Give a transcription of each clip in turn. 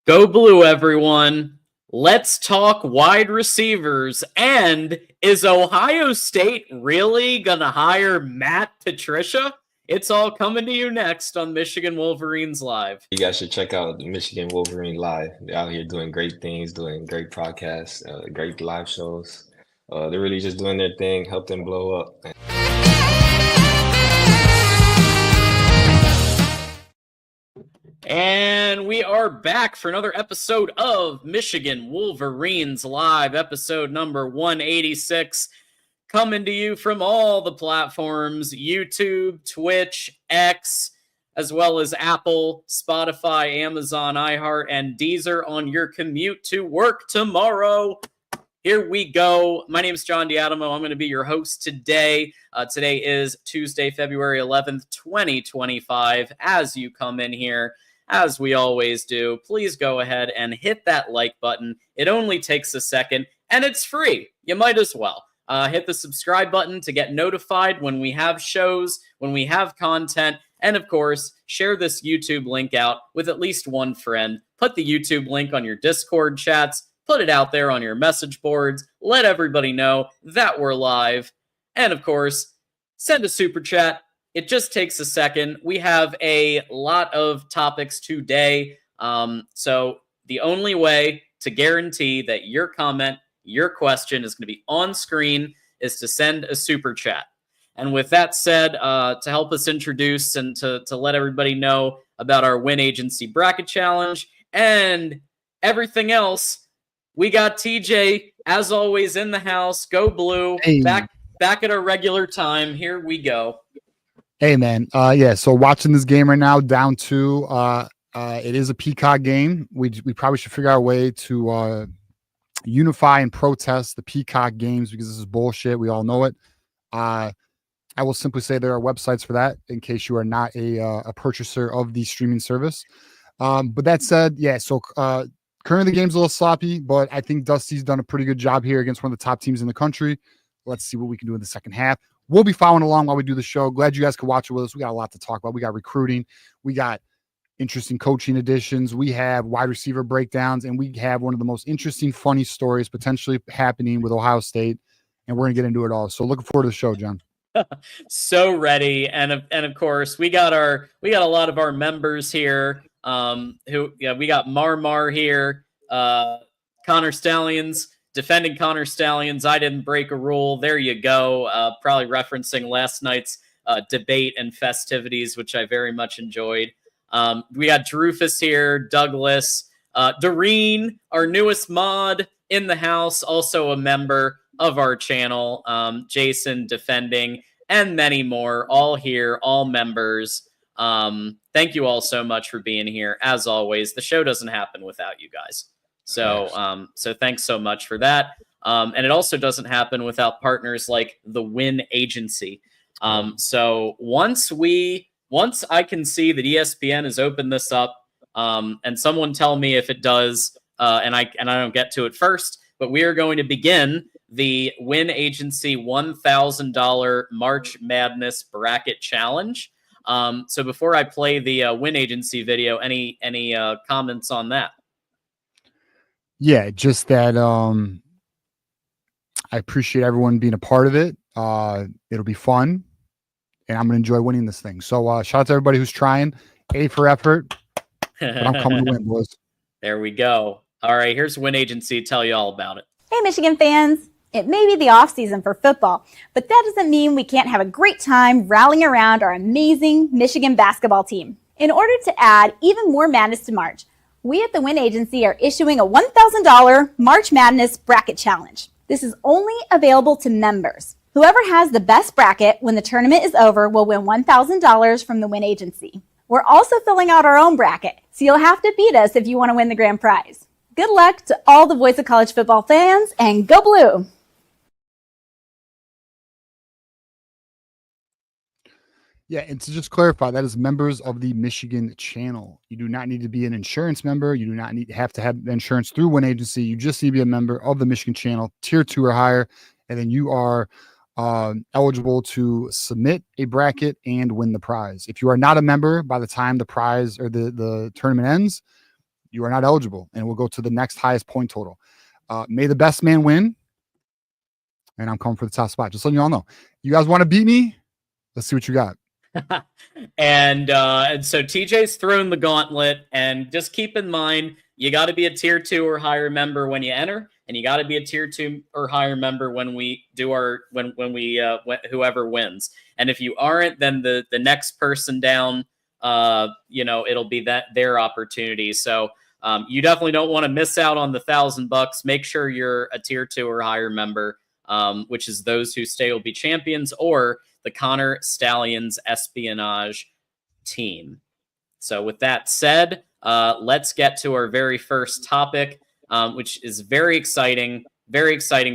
Go Blue, everyone. Let's talk wide receivers. And is Ohio State really going to hire Matt Patricia? It's all coming to you next on Michigan Wolverines Live. You guys should check out the Michigan Wolverine Live. They're out here doing great things, doing great podcasts, great live shows. They're really just doing their thing, help them blow up. And we are back for another episode of Michigan Wolverines Live, episode number 186, coming to you from all the platforms, YouTube, Twitch, X, as well as Apple, Spotify, Amazon, iHeart, and Deezer on your commute to work tomorrow. Here we go. My name is John Diadamo. I'm going to be your host today. Today is Tuesday, February 11th, 2025. As you come in here, as we always do, please go ahead and hit that like button. It only takes a second, and it's free. You might as well. Hit the subscribe button to get notified when we have shows, when we have content, and of course, share this YouTube link out with at least one friend. Put the YouTube link on your Discord chats. Put it out there on your message boards. Let everybody know that we're live. And of course, send a super chat. It just takes a second. We have a lot of topics today. So the only way to guarantee that your comment, your question is going to be on screen is to send a super chat. And with that said, to help us introduce and to let everybody know about our Winn Agency Bracket Challenge and everything else, we got TJ, as always, in the house. Go Blue. Hey. Back at our regular time. Here we go. Hey, man. Yeah, so watching this game right now, down 2. It is a Peacock game. We probably should figure out a way to unify and protest the Peacock games because this is bullshit. We all know it. I will simply say there are websites for that in case you are not a purchaser of the streaming service. But that said, yeah, so currently the game's a little sloppy, but I think Dusty's done a pretty good job here against one of the top teams in the country. Let's see what we can do in the second half. We'll be following along while we do the show. Glad you guys could watch it with us. We got a lot to talk about. We got recruiting. We got interesting coaching additions. We have wide receiver breakdowns, and we have one of the most interesting, funny stories potentially happening with Ohio State, and we're going to get into it all. So looking forward to the show, John. So ready. And of course, we got a lot of our members here. We got Mar here, Connor Stallions, defending Connor Stallions. I didn't break a rule. There you go. Probably referencing last night's debate and festivities, which I very much enjoyed. We got Drufus here, Douglas, Doreen, our newest mod in the house, also a member of our channel, Jason defending, and many more, all here, all members. Thank you all so much for being here. As always, the show doesn't happen without you guys. So thanks so much for that. And it also doesn't happen without partners like the Winn Agency. So once I can see that ESPN has opened this up, and someone tell me if it does, and I don't get to it first, but we are going to begin the Winn Agency $1,000 March Madness Bracket Challenge. So before I play the Winn Agency video, any comments on that? Yeah, just that I appreciate everyone being a part of it. It'll be fun, and I'm going to enjoy winning this thing. So shout out to everybody who's trying. A for effort, but I'm coming to win, boys. There we go. All right, here's Winn Agency. Tell you all about it. Hey, Michigan fans. It may be the off season for football, but that doesn't mean we can't have a great time rallying around our amazing Michigan basketball team. In order to add even more madness to March, we at the Winn Agency are issuing a $1,000 March Madness Bracket Challenge. This is only available to members. Whoever has the best bracket when the tournament is over will win $1,000 from the Winn Agency. We're also filling out our own bracket, so you'll have to beat us if you want to win the grand prize. Good luck to all the Voice of College Football fans, and go Blue! Yeah, and to just clarify, that is members of the Michigan channel. You do not need to be an insurance member. You do not have to have insurance through Winn Agency. You just need to be a member of the Michigan channel, tier 2 or higher, and then you are eligible to submit a bracket and win the prize. If you are not a member by the time the prize or the tournament ends, You are not eligible, and we'll go to the next highest point total. May the best man win. And I'm coming for the top spot. Just letting you all know. You guys want to beat me? Let's see what you got. And so TJ's thrown the gauntlet, and just keep in mind, you got to be a tier 2 or higher member when you enter, and you got to be a tier 2 or higher member when we do our whoever wins. And if you aren't, then the next person down, it'll be their opportunity. So you definitely don't want to miss out on the $1,000. Make sure you're a tier 2 or higher member, which is those who stay will be champions, or the Connor Stallions Espionage team. So with that said, let's get to our very first topic, which is very exciting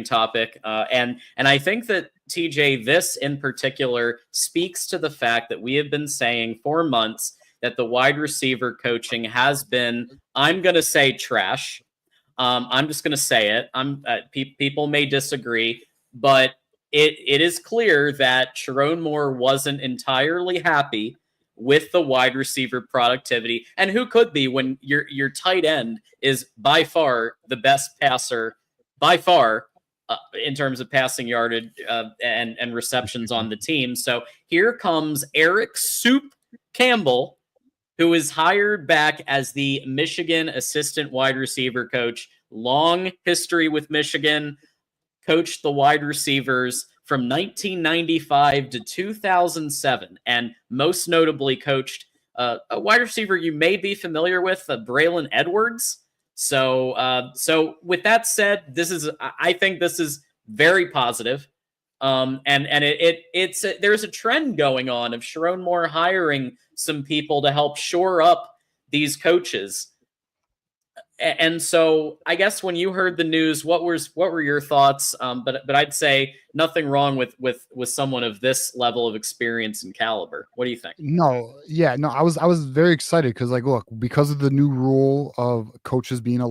topic. And I think that, TJ, this in particular speaks to the fact that we have been saying for months that the wide receiver coaching has been, I'm going to say, trash. I'm just going to say it. People may disagree, but it is clear that Sharon Moore wasn't entirely happy with the wide receiver productivity. And who could be when your tight end is by far the best passer, by far, in terms of passing yardage and receptions on the team. So here comes Eric Soup Campbell, who is hired back as the Michigan assistant wide receiver coach. Long history with Michigan, coached the wide receivers from 1995 to 2007, and most notably coached a wide receiver you may be familiar with, Braylon Edwards. So with that said, I think this is very positive. And there's a trend going on of Sharon Moore hiring some people to help shore up these coaches. And so I guess when you heard the news, what were your thoughts? But I'd say nothing wrong with someone of this level of experience and caliber. What do you think? No, I was very excited because, like, look, because of the new rule of coaches being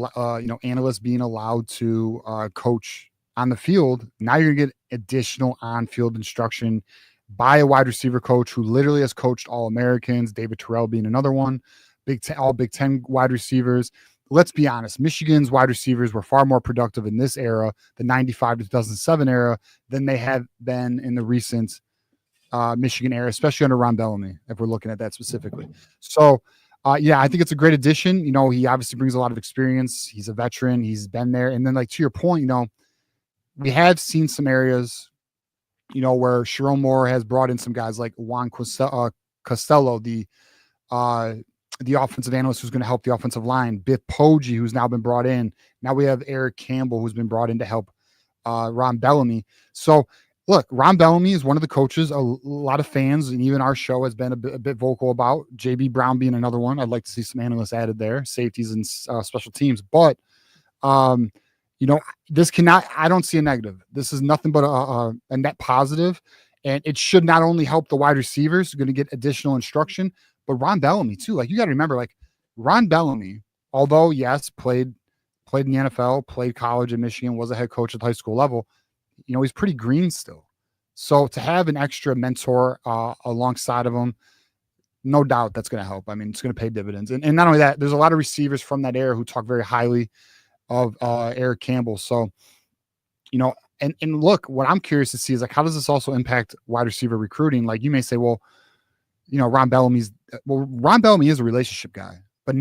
analysts being allowed to coach on the field, now you're gonna get additional on-field instruction by a wide receiver coach who literally has coached All-Americans, David Terrell being another one, all Big Ten wide receivers. Let's be honest, Michigan's wide receivers were far more productive in this era, the 95 to 2007 era, than they have been in the recent Michigan era, especially under Ron Bellamy, if we're looking at that specifically. So, I think it's a great addition. He obviously brings a lot of experience. He's a veteran. He's been there. And then, like, to your point, we have seen some areas, where Sharon Moore has brought in some guys like Juan Costello, the offensive analyst who's going to help the offensive line, Biff Poggi, who's now been brought in. Now we have Eric Campbell, who's been brought in to help Ron Bellamy. So, look, Ron Bellamy is one of the coaches a lot of fans and even our show has been a bit vocal about. JB Brown being another one. I'd like to see some analysts added there, safeties and special teams. But, this cannot, I don't see a negative. This is nothing but a net positive. And it should not only help the wide receivers who are going to get additional instruction, but Ron Bellamy too. Like, you got to remember, like, Ron Bellamy, although yes, played in the NFL, played college in Michigan, was a head coach at the high school level, he's pretty green still. So to have an extra mentor alongside of him, no doubt that's going to help. I mean, it's going to pay dividends. And not only that, there's a lot of receivers from that era who talk very highly of Eric Campbell. So, and look, what I'm curious to see is, like, how does this also impact wide receiver recruiting? Like, you may say, well, Ron Bellamy is a relationship guy, but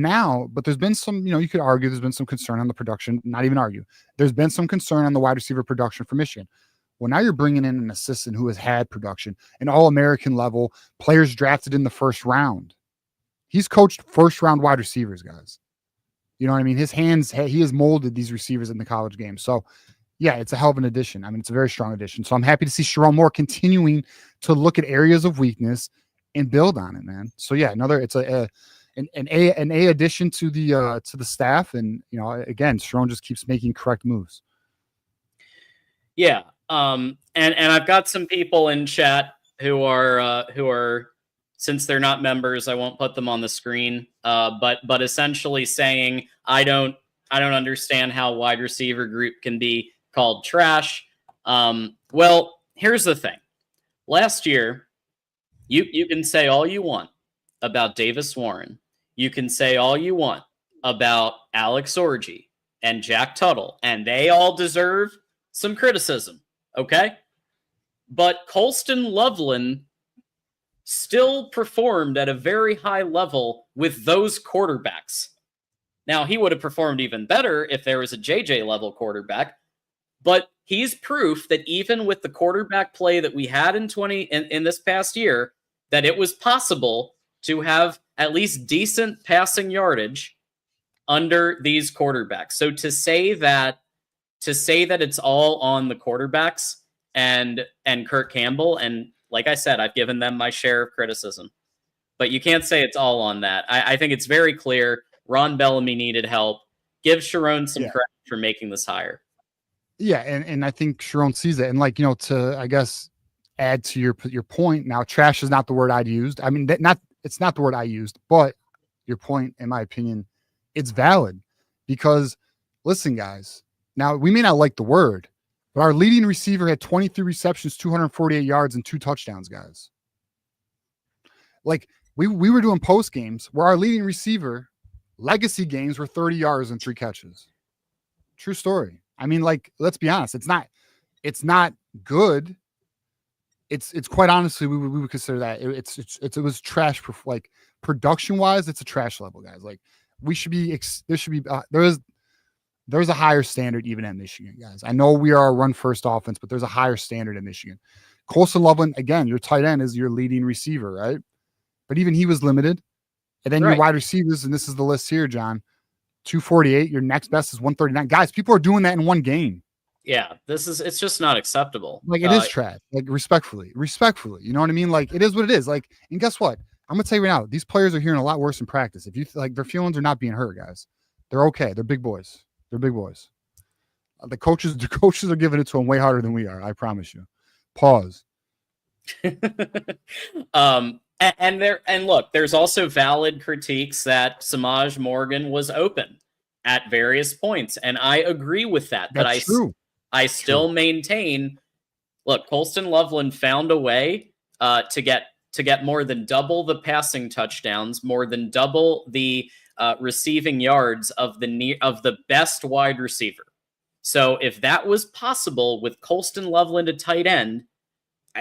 there's been some, you could argue there's been some concern on the production, not even argue. There's been some concern on the wide receiver production for Michigan. Well, now you're bringing in an assistant who has had production, an All-American level, players drafted in the first round. He's coached first round wide receivers, guys. You know what I mean? He has molded these receivers in the college game. So yeah, it's a hell of an addition. I mean, it's a very strong addition. So I'm happy to see Sharon Moore continuing to look at areas of weakness and build on it, man. So yeah, it's an A addition to the staff, and again, Sharon just keeps making correct moves. Yeah, and I've got some people in chat who are since they're not members, I won't put them on the screen, but essentially saying I don't understand how wide receiver group can be called trash. Well, here's the thing. Last year, you can say all you want about Davis Warren. You can say all you want about Alex Orji and Jack Tuttle, and they all deserve some criticism, okay? But Colston Loveland still performed at a very high level with those quarterbacks. Now, he would have performed even better if there was a JJ level quarterback, but he's proof that even with the quarterback play that we had in this past year, that it was possible to have at least decent passing yardage under these quarterbacks. So to say that it's all on the quarterbacks and Kurt Campbell, and like I said, I've given them my share of criticism, but you can't say it's all on that. I think it's very clear Ron Bellamy needed help. Give Sharon some credit for making this hire. Yeah, and I think Sharon sees it. And like, to, I guess, add to your point, now trash is not the word I'd used. I mean, it's not the word I used, but your point, in my opinion, it's valid. Because listen, guys, now we may not like the word, but our leading receiver had 23 receptions, 248 yards, and 2 touchdowns, guys. Like, we were doing post games where our leading receiver legacy games were 30 yards and 3 catches. True story. I mean, like, let's be honest. It's not good. It's quite honestly, we would consider that it was trash. Like, production wise, it's a trash level, guys. Like, there's a higher standard even at Michigan, guys. I know we are a run first offense, but there's a higher standard at Michigan. Colston Loveland, again, your tight end is your leading receiver, right? But even he was limited. And then your wide receivers, and this is the list here, John, 248. Your next best is 139. Guys, people are doing that in one game. Yeah, it's just not acceptable. Like, it is trash. Like, respectfully. You know what I mean? Like, it is what it is. Like, and guess what? I'm gonna tell you right now, these players are hearing a lot worse in practice. If you like, their feelings are not being hurt, guys. They're okay. They're big boys. The coaches are giving it to them way harder than we are. I promise you. Pause. And look, there's also valid critiques that Samaj Morgan was open at various points, and I agree with that. That's true. I still maintain. Look, Colston Loveland found a way to get more than double the passing touchdowns, more than double the receiving yards of the best wide receiver. So if that was possible with Colston Loveland at tight end,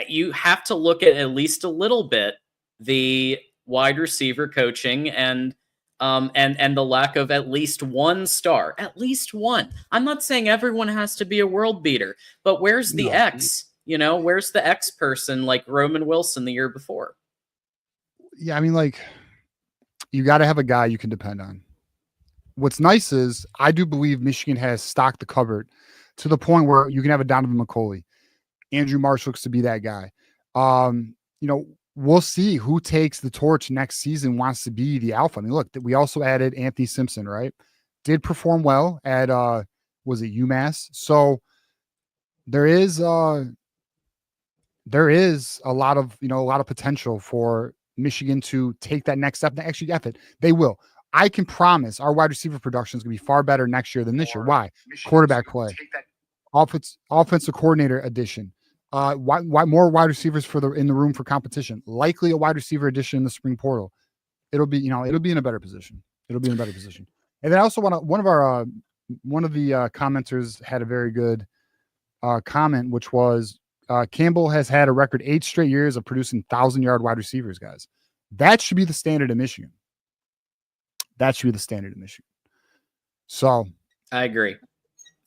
you have to look at least a little bit the wide receiver coaching and the lack of at least one star. At least one. I'm not saying everyone has to be a world beater, but where's the X? Where's the X person like Roman Wilson the year before? Yeah, I mean, like, you got to have a guy you can depend on. What's nice is I do believe Michigan has stocked the cupboard to the point where you can have a Donovan McCulley. Andrew Marsh looks to be that guy. We'll see who takes the torch next season, wants to be the alpha. I mean, look, we also added Anthony Simpson, right? Did perform well at, was it UMass? So there is a lot of potential for Michigan to take that next step. Actually, they will. I can promise our wide receiver production is going to be far better next year than this year. Why? Quarterback play, offensive coordinator addition. Why more wide receivers in the room for competition? Likely a wide receiver addition in the spring portal. It'll be in a better position. And then I also want to, one of the commenters had a very good comment, which was Campbell has had a record 8 straight years of producing 1,000-yard wide receivers, guys. That should be the standard in Michigan. So I agree.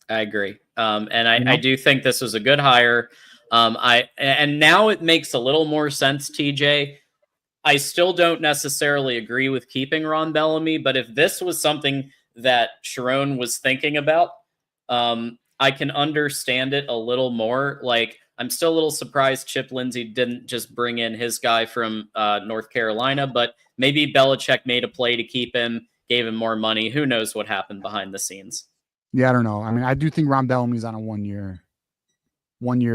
And I do think this was a good hire. And now it makes a little more sense, TJ. I still don't necessarily agree with keeping Ron Bellamy, but if this was something that Sharon was thinking about, I can understand it a little more. Like, I'm still a little surprised Chip Lindsey didn't just bring in his guy from North Carolina, but maybe Belichick made a play to keep him, gave him more money. Who knows what happened behind the scenes? Yeah, I don't know. I mean, I do think Ron Bellamy's on a one-year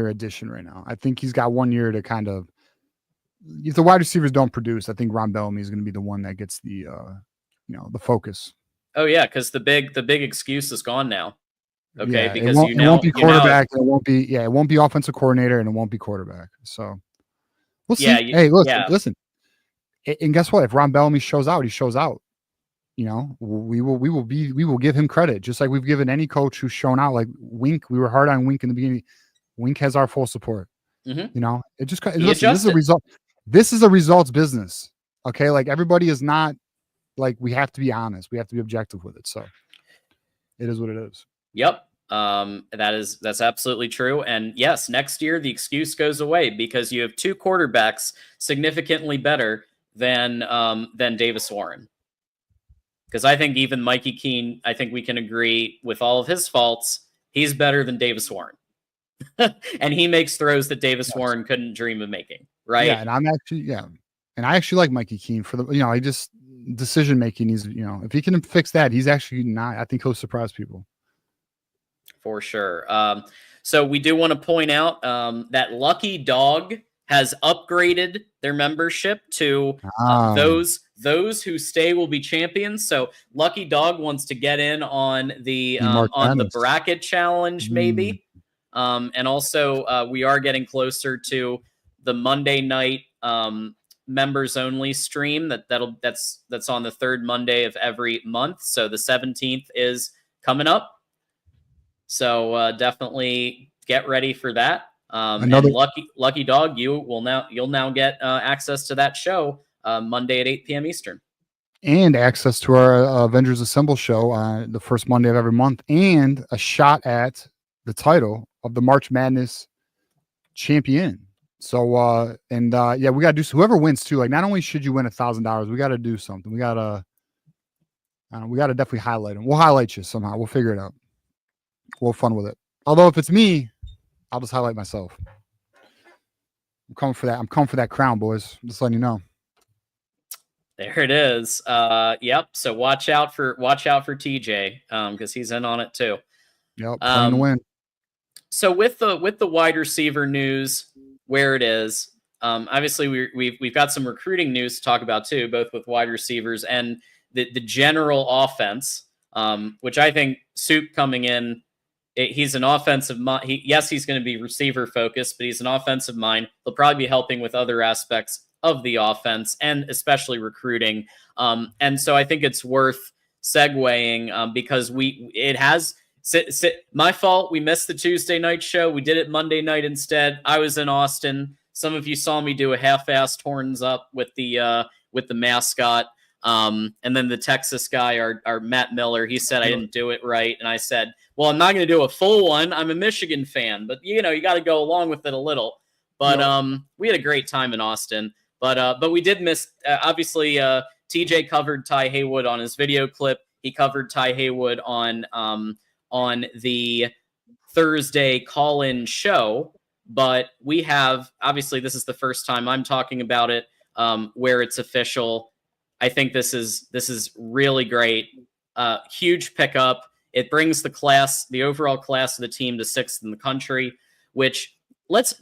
addition right now. I think he's got 1 year to kind of, if the wide receivers don't produce, I think Ron Bellamy is going to be the one that gets the the focus. Oh yeah, because the big excuse is gone now. Okay, yeah, because it won't be quarterback. It won't be offensive coordinator, and it won't be quarterback. So we'll see. Listen. And guess what? If Ron Bellamy shows out, he shows out. you know, we will give him credit, just like we've given any coach who's shown out. Like Wink, we were hard on Wink in the beginning. Wink has our full support. You know, listen, this is a result. This is a results business. Okay. Like everybody is not like, we have to be honest. We have to be objective with it. So it is what it is. Yep. That's absolutely true. And yes, next year the excuse goes away because you have two quarterbacks significantly better than Davis Warren. Because I think even Mikey Keene, I think we can agree with all of his faults, he's better than Davis Warren. And he makes throws that Davis Warren couldn't dream of making, right? Yeah, and I actually like Mikey Keene for the, you know, I just decision making. He's, you know, if he can fix that, he's actually not. I think he'll surprise people for sure. So we do want to point out that Lucky Dog has upgraded their membership to those who stay will be champions. So Lucky Dog wants to get in on the bracket challenge, maybe. And also we are getting closer to the Monday night members only stream that's on the third Monday of every month. So the 17th is coming up. So definitely get ready for that. And Lucky Dog, you'll now get access to that show Monday at 8 p.m. Eastern, and access to our Avengers Assemble show the first Monday of every month, and a shot at the title of the March Madness champion. So we gotta do, whoever wins too. Like, not only should you win $1,000, we gotta do something. We gotta definitely highlight them. We'll highlight you somehow. We'll figure it out. We'll have fun with it. Although if it's me, I'll just highlight myself. I'm coming for that. I'm coming for that crown, boys. I'm just letting you know. There it is. Yep. So watch out for TJ because he's in on it too. Yep. Playing to win. So with the wide receiver news, where it is, obviously we've got some recruiting news to talk about too, both with wide receivers and the general offense, which I think Soup coming in. He's an offensive mind. He's going to be receiver focused, but he's an offensive mind. He'll probably be helping with other aspects of the offense and especially recruiting. And so I think it's worth segueing because my fault. We missed the Tuesday night show. We did it Monday night instead. I was in Austin. Some of you saw me do a half-assed horns up with the mascot. And then the Texas guy, our Matt Miller, he said I didn't do it right. And I said, well, I'm not going to do a full one. I'm a Michigan fan, but you got to go along with it a little. But we had a great time in Austin. But we did miss, obviously, TJ covered Ty Haywood on his video clip. He covered Ty Haywood on the Thursday call-in show. But we have, obviously, this is the first time I'm talking about it, where it's official. I think this is really great. Huge pickup. It brings the overall class of the team to 6th in the country, which let's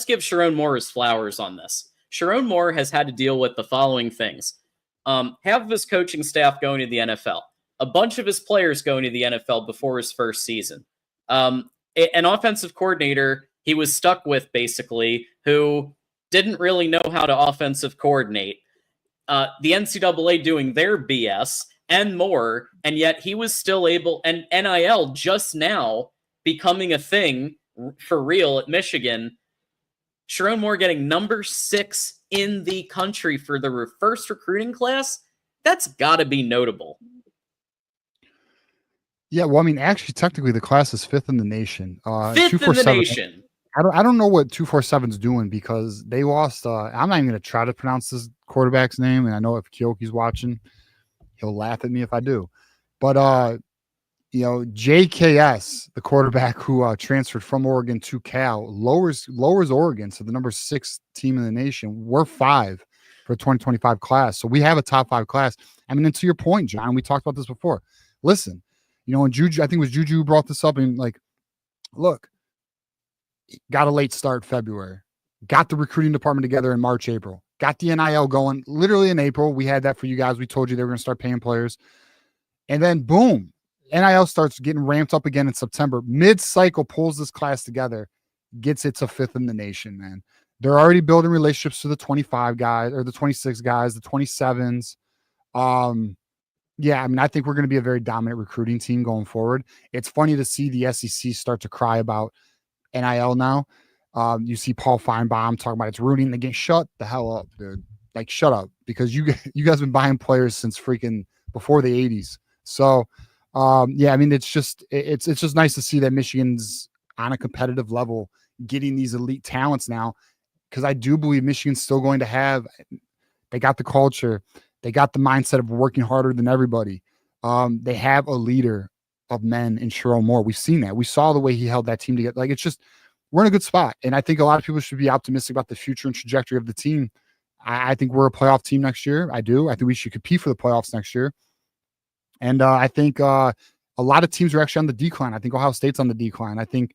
give Sharon Moore his flowers on this. Sharon Moore has had to deal with the following things. Half of his coaching staff going to the NFL, a bunch of his players going to the NFL before his first season, an offensive coordinator he was stuck with basically who didn't really know how to offensive coordinate, the NCAA doing their BS and more, and yet he was still able, and NIL just now becoming a thing for real at Michigan. Sharon Moore getting number 6 in the country for the first recruiting class. That's got to be notable. Yeah, well, I mean, actually, technically, the class is 5th in the nation. 5th in the nation. I don't know what 247's doing because they lost. I'm not even going to try to pronounce this quarterback's name, and I know if Kyoki's watching, he'll laugh at me if I do. But JKS, the quarterback who transferred from Oregon to Cal, lowers Oregon to the number 6 team in the nation. We're 5 for 2025 class, so we have a top 5 class. I mean, and to your point, John, we talked about this before. Listen, and Juju, I think it was Juju who brought this up, and like, look, got a late start February, got the recruiting department together in March, April, got the NIL going literally in April. We had that for you guys. We told you they were going to start paying players, and then boom. NIL starts getting ramped up again in September. Mid-cycle pulls this class together, gets it to 5th in the nation, man. They're already building relationships to the 25 guys or the 26 guys, the 27s. Yeah, I mean, I think we're going to be a very dominant recruiting team going forward. It's funny to see the SEC start to cry about NIL now. You see Paul Feinbaum talking about it's ruining the game. Shut the hell up, dude. Like, shut up, because you guys been buying players since freaking before the 80s. So, yeah, I mean, it's just nice to see that Michigan's on a competitive level getting these elite talents now, because I do believe Michigan's still going to have. They got the culture. They got the mindset of working harder than everybody. They have a leader of men in Sherrone Moore. We've seen that. We saw the way he held that team together. Like, it's just, we're in a good spot. And I think a lot of people should be optimistic about the future and trajectory of the team. I think we're a playoff team next year. I do. I think we should compete for the playoffs next year. And I think a lot of teams are actually on the decline. I think Ohio State's on the decline. I think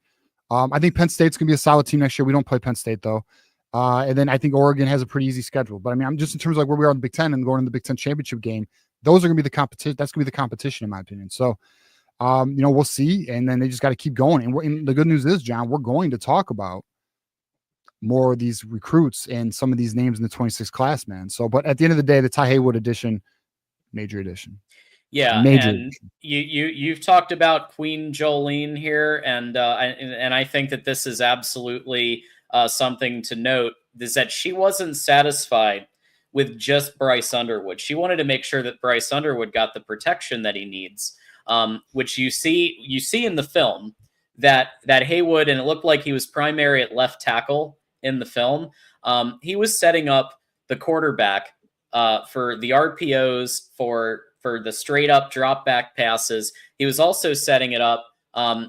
Penn State's going to be a solid team next year. We don't play Penn State, though. And then I think Oregon has a pretty easy schedule. But I mean, I'm just in terms of like where we are in the Big Ten and going in the Big Ten championship game. Those are going to be the competition. That's going to be the competition, in my opinion. So, we'll see. And then they just got to keep going. And the good news is, John, we're going to talk about more of these recruits and some of these names in the 26th class, man. So, but at the end of the day, the Ty Haywood edition, major edition. Yeah, major and edition. you've talked about Queen Jolene here, and I think that this is absolutely something to note, is that she wasn't satisfied with just Bryce Underwood. She wanted to make sure that Bryce Underwood got the protection that he needs, which you see in the film that Haywood, and it looked like he was primary at left tackle in the film. He was setting up the quarterback for the RPOs, for the straight up drop back passes. He was also setting it up.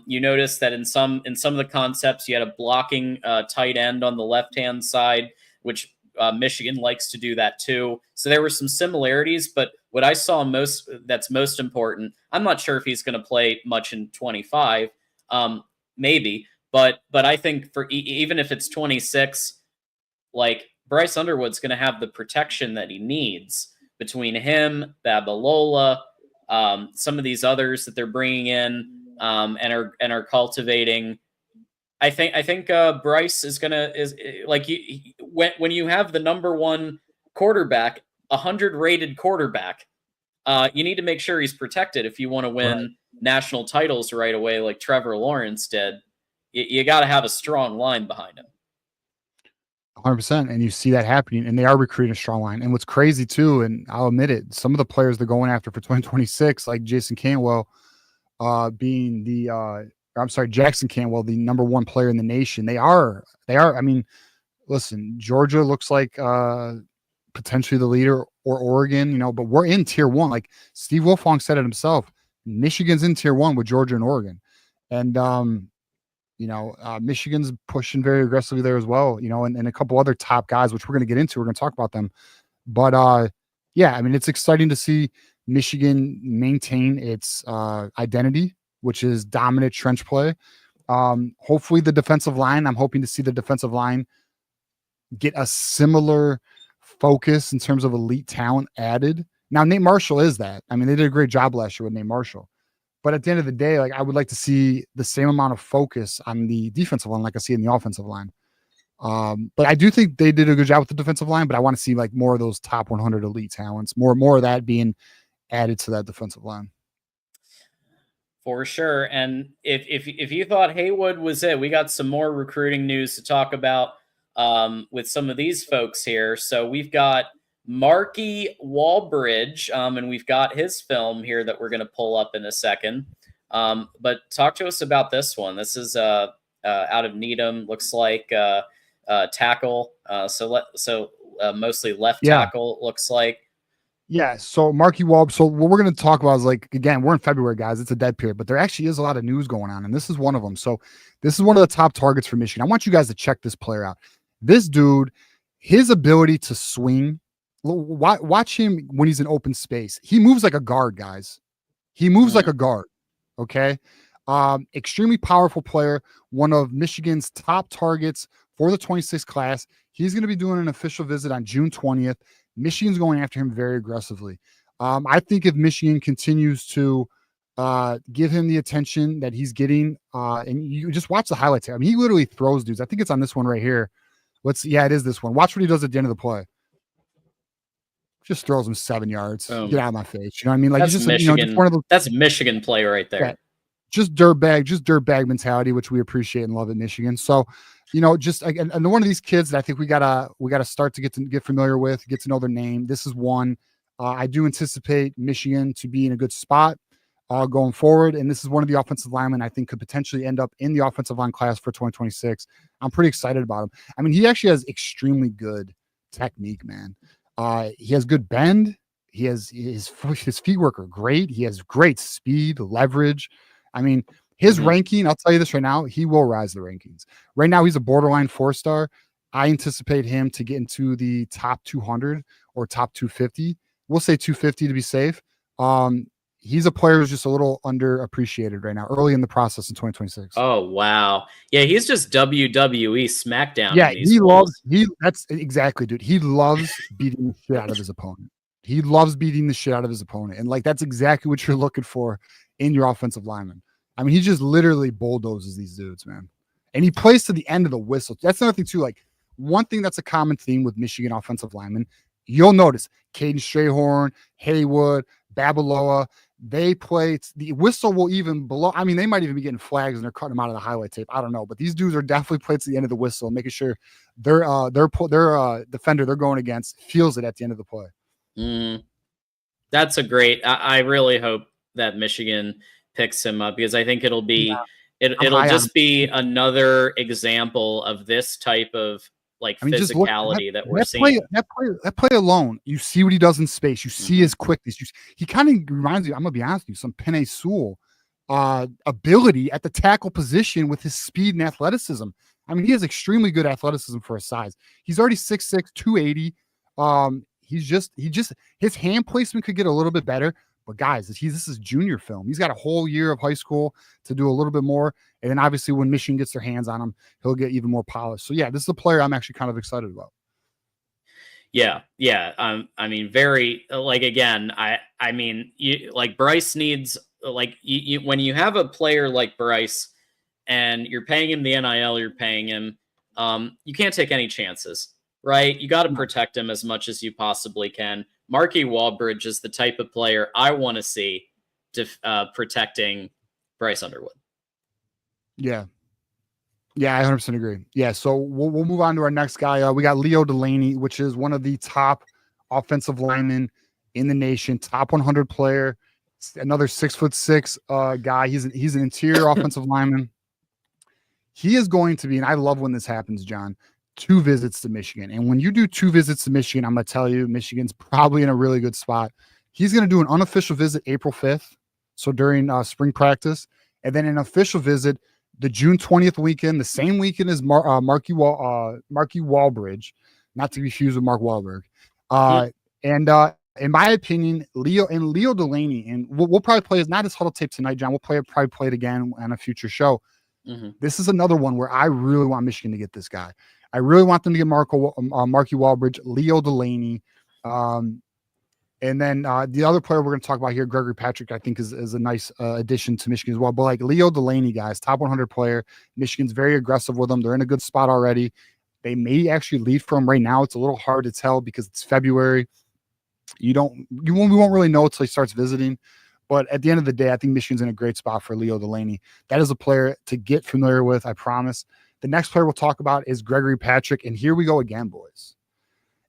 You notice that in some of the concepts, you had a blocking tight end on the left-hand side, which Michigan likes to do that too. So there were some similarities, but what I saw that's most important, I'm not sure if he's going to play much in 25, maybe, but I think for even if it's 26, like Bryce Underwood's going to have the protection that he needs between him, Babalola, some of these others that they're bringing in and are cultivating. I think Bryce is when you have the number one quarterback, 100 rated quarterback, you need to make sure he's protected if you want to win national titles right away, like Trevor Lawrence did. You got to have a strong line behind him. 100%. And you see that happening, and they are recruiting a strong line. And what's crazy too, and I'll admit it, some of the players they're going after for 2026, like Jason Cantwell, Jackson Cantwell, the number one player in the nation. They are. I mean, listen, Georgia looks like potentially the leader, or Oregon, but we're in tier one. Like Steve Wilfong said it himself, Michigan's in tier one with Georgia and Oregon. And, Michigan's pushing very aggressively there as well, and a couple other top guys, which we're going to get into. We're going to talk about them. But, yeah, I mean, it's exciting to see Michigan maintain its identity, which is dominant trench play. Hopefully the defensive line, I'm hoping to see the defensive line get a similar focus in terms of elite talent added. Now, Nate Marshall is that. I mean, they did a great job last year with Nate Marshall. But at the end of the day, like I would like to see the same amount of focus on the defensive line like I see in the offensive line. But I do think they did a good job with the defensive line, but I want to see like more of those top 100 elite talents, more of that being added to that defensive line. For sure. And if you thought Haywood was it, we got some more recruiting news to talk about with some of these folks here. So we've got Marky Wahlbridge, and we've got his film here that we're going to pull up in a second. But talk to us about this one. This is out of Needham, looks like tackle. So mostly left tackle, looks like. Yeah, so Marky Wahlbridge. So what we're going to talk about is, like, again, we're in February, guys. It's a dead period, but there actually is a lot of news going on, and this is one of them. So this is one of the top targets for Michigan. I want you guys to check this player out. This dude, his ability to swing, watch him when he's in open space. He moves like a guard, guys. He moves like a guard, okay? Extremely powerful player, one of Michigan's top targets for the 26th class. He's going to be doing an official visit on June 20th. Michigan's going after him very aggressively. I think if Michigan continues to give him the attention that he's getting, and you just watch the highlights here. I mean, he literally throws dudes. I think it's on this one right here. It is this one. Watch what he does at the end of the play. just throws him 7 yards. Boom. Get out of my face. You know what I mean? Like, That's he's just, Michigan. just one of those. That's a Michigan play right there. Yeah, just dirtbag mentality, which we appreciate and love at Michigan. So, just and one of these kids that I think we gotta start to get familiar with, get to know their name. This is one. I do anticipate Michigan to be in a good spot going forward, and this is one of the offensive linemen I think could potentially end up in the offensive line class for 2026. I'm pretty excited about him. I mean, he actually has extremely good technique, man. He has good bend. He has his feet work are great. He has great speed, leverage. I mean, his ranking, I'll tell you this right now, he will rise the rankings. Right now, he's a borderline 4-star. I anticipate him to get into the top 200 or top 250. We'll say 250 to be safe. He's a player who's just a little underappreciated right now, early in the process in 2026. Oh, wow. Yeah, he's just WWE SmackDown. Yeah, that's exactly, dude. He loves beating the shit out of his opponent. He loves beating the shit out of his opponent. And like, that's exactly what you're looking for in your offensive lineman. I mean, he just literally bulldozes these dudes, man. And he plays to the end of the whistle. That's another thing too. Like, one thing that's a common theme with Michigan offensive linemen, you'll notice Caden Strayhorn, Haywood, Babaloa, they play the whistle will even below. I mean, they might even be getting flags and they're cutting them out of the highlight tape. I don't know, but these dudes are definitely played to the end of the whistle, making sure their defender they're going against feels it at the end of the play. That's a great. I really hope that Michigan picks him up, because I think it'll be it'll just be another example of this type of physicality that we're seeing. That play alone, you see what he does in space. You see his quickness. He kind of reminds you, I'm going to be honest with you, some Penei Sewell ability at the tackle position with his speed and athleticism. I mean, he has extremely good athleticism for his size. He's already 6'6", 280. His hand placement could get a little bit better. But guys, this is junior film. He's got a whole year of high school to do a little bit more. And then obviously when Michigan gets their hands on him, he'll get even more polished. So yeah, this is a player I'm actually kind of excited about. Yeah. I mean, very again. I mean, Bryce needs you when you have a player like Bryce, and you're paying him the NIL, you're paying him. You can't take any chances, right? You got to protect him as much as you possibly can. Marky Walbridge is the type of player I want to see protecting Bryce Underwood. Yeah, I 100% agree. Yeah, so we'll move on to our next guy. We got Leo Delaney, which is one of the top offensive linemen in the nation, top 100 player, another 6'6" guy. He's an interior offensive lineman. He is going to be, and I love when this happens, John, 2 visits to Michigan. And when you do 2 visits to Michigan, I'm going to tell you, Michigan's probably in a really good spot. He's going to do an unofficial visit April 5th, so during spring practice, and then an official visit the June 20th weekend, the same weekend as Marky Walbridge, not to be confused with Mark Wahlberg. And in my opinion, Leo Delaney, and we'll probably play not his huddle tape tonight, John. We'll probably play it again on a future show. This is another one where I really want Michigan to get this guy. I really want them to get Marky Walbridge, Leo Delaney. And then the other player we're going to talk about here, Gregory Patrick, I think is a nice addition to Michigan as well. But like Leo Delaney, guys, top 100 player. Michigan's very aggressive with them. They're in a good spot already. They may actually lead from right now. It's a little hard to tell because it's February. We won't really know until he starts visiting. But at the end of the day, I think Michigan's in a great spot for Leo Delaney. That is a player to get familiar with, I promise. The next player we'll talk about is Gregory Patrick. And here we go again, boys.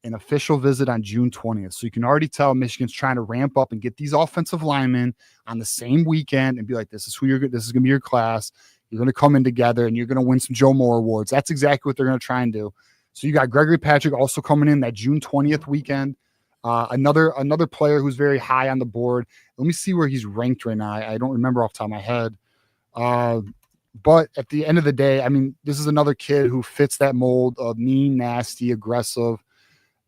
An official visit on June 20th. So you can already tell Michigan's trying to ramp up and get these offensive linemen on the same weekend and be like, this is going to be your class. You're going to come in together and you're going to win some Joe Moore awards. That's exactly what they're going to try and do. So you got Gregory Patrick also coming in that June 20th weekend. Another player who's very high on the board. Let me see where he's ranked right now. I don't remember off the top of my head. But at the end of the day, I mean, this is another kid who fits that mold of mean, nasty, aggressive.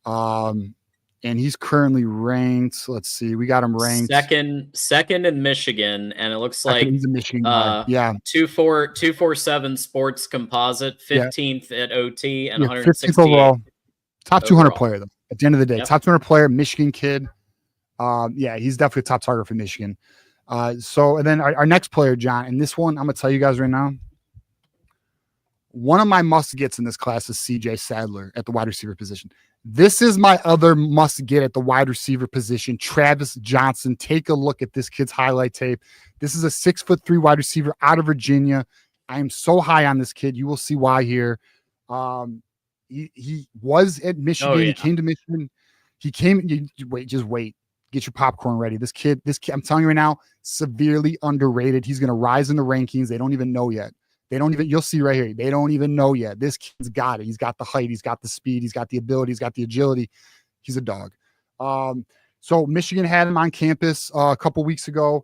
And he's currently ranked. Let's see, we got him ranked second in Michigan, and it looks like he's a Michigan guy. 247 sports composite, 15th at OT, and 168 overall. Top 200 overall. Player though. At the end of the day, top 200 player, Michigan kid. He's definitely a top target for Michigan. And then our next player, John, and this one I'm gonna tell you guys right now. one of my must gets in this class is CJ Sadler at the wide receiver position. This is my other must get at the wide receiver position, Travis Johnson. Take a look at this kid's highlight tape. This is a 6'3" wide receiver out of Virginia. I am so high on this kid. You will see why here. He was at Michigan. He came to Michigan. Just wait. Get your popcorn ready. This kid, I'm telling you right now, severely underrated. He's going to rise in the rankings. They don't even know yet. You'll see right here. They don't even know yet. This kid's got it. He's got the height. He's got the speed. He's got the ability. He's got the agility. He's a dog. So Michigan had him on campus a couple weeks ago.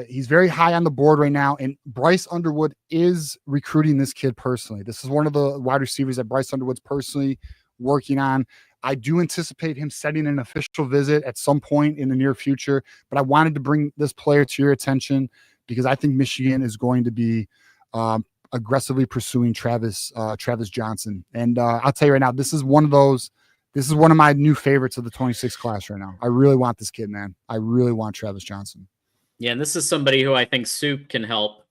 He's very high on the board right now. And Bryce Underwood is recruiting this kid personally. This is one of the wide receivers that Bryce Underwood's personally working on. I do anticipate him setting an official visit at some point in the near future, but I wanted to bring this player to your attention because I think Michigan is going to be aggressively pursuing Travis Johnson. And I'll tell you right now, this is one of my new favorites of the 26 class right now. I really want this kid, man. I really want Travis Johnson. Yeah, and this is somebody who I think Soup can help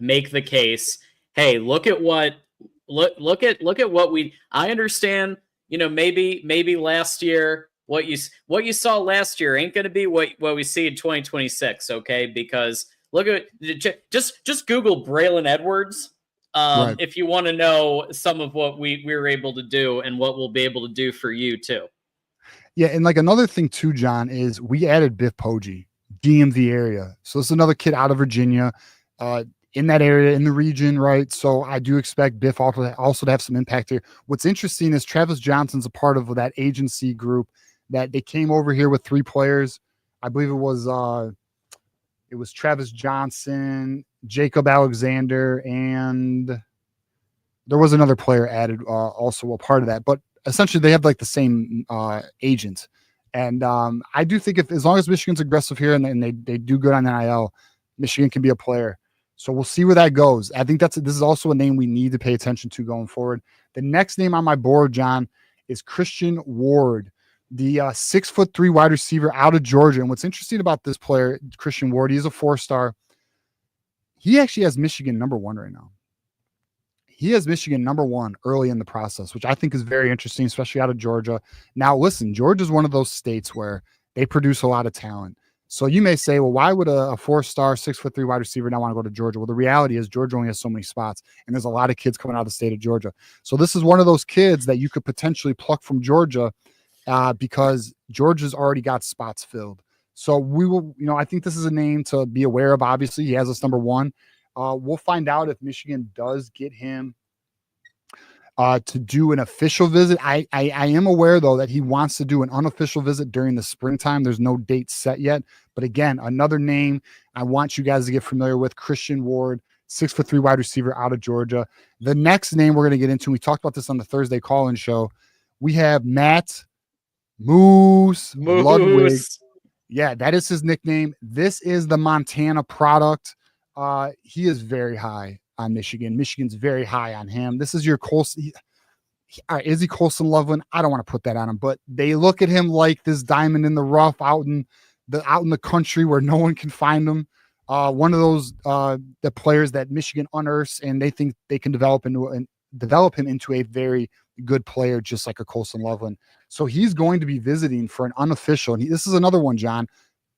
make the case. Hey, look at what I understand, maybe last year what you saw last year ain't going to be what we see in 2026, okay? Because look at just Google Braylon Edwards Right. if you want to know some of what we were able to do and what we'll be able to do for you too. Yeah, and like another thing too, John, is we added Biff Poggi, DMV area. So this is another kid out of Virginia, in that area, in the region, right? So I do expect Biff also to have some impact here. What's interesting is Travis Johnson's a part of that agency group that they came over here with 3 players. I believe it was Travis Johnson, Jacob Alexander, and there was another player added also a part of that. But essentially they have like the same agent. And I do think as long as Michigan's aggressive here and they do good on NIL, Michigan can be a player. So we'll see where that goes. I think this is also a name we need to pay attention to going forward. The next name on my board, John, is Christian Ward, the 6'3" wide receiver out of Georgia. And what's interesting about this player, Christian Ward, he's a 4-star. He actually has Michigan number 1 right now. He has Michigan number 1 early in the process, which I think is very interesting, especially out of Georgia. Now, listen, Georgia is one of those states where they produce a lot of talent. So you may say, well, why would a 4-star, 6'3" wide receiver not want to go to Georgia? Well, the reality is Georgia only has so many spots, and there's a lot of kids coming out of the state of Georgia. So this is one of those kids that you could potentially pluck from Georgia because Georgia's already got spots filled. So we will, I think this is a name to be aware of. Obviously, he has us number 1. We'll find out if Michigan does get him to do an official visit. I am aware, though, that he wants to do an unofficial visit during the springtime. There's no date set yet. But again, another name I want you guys to get familiar with, Christian Ward, 6'3" wide receiver out of Georgia. The next name we're going to get into, we talked about this on the Thursday call-in show. We have Matt Moose Ludwig. Yeah, that is his nickname. This is the Montana product. He is very high on Michigan. Michigan's very high on him. This is your Colson. Is he Colson Loveland? I don't want to put that on him, but they look at him like this diamond in the rough out in the country where no one can find him. One of those the players that Michigan unearths, and they think they can develop him into a very good player, just like a Colson Loveland. So he's going to be visiting for an unofficial. And this is another one, John.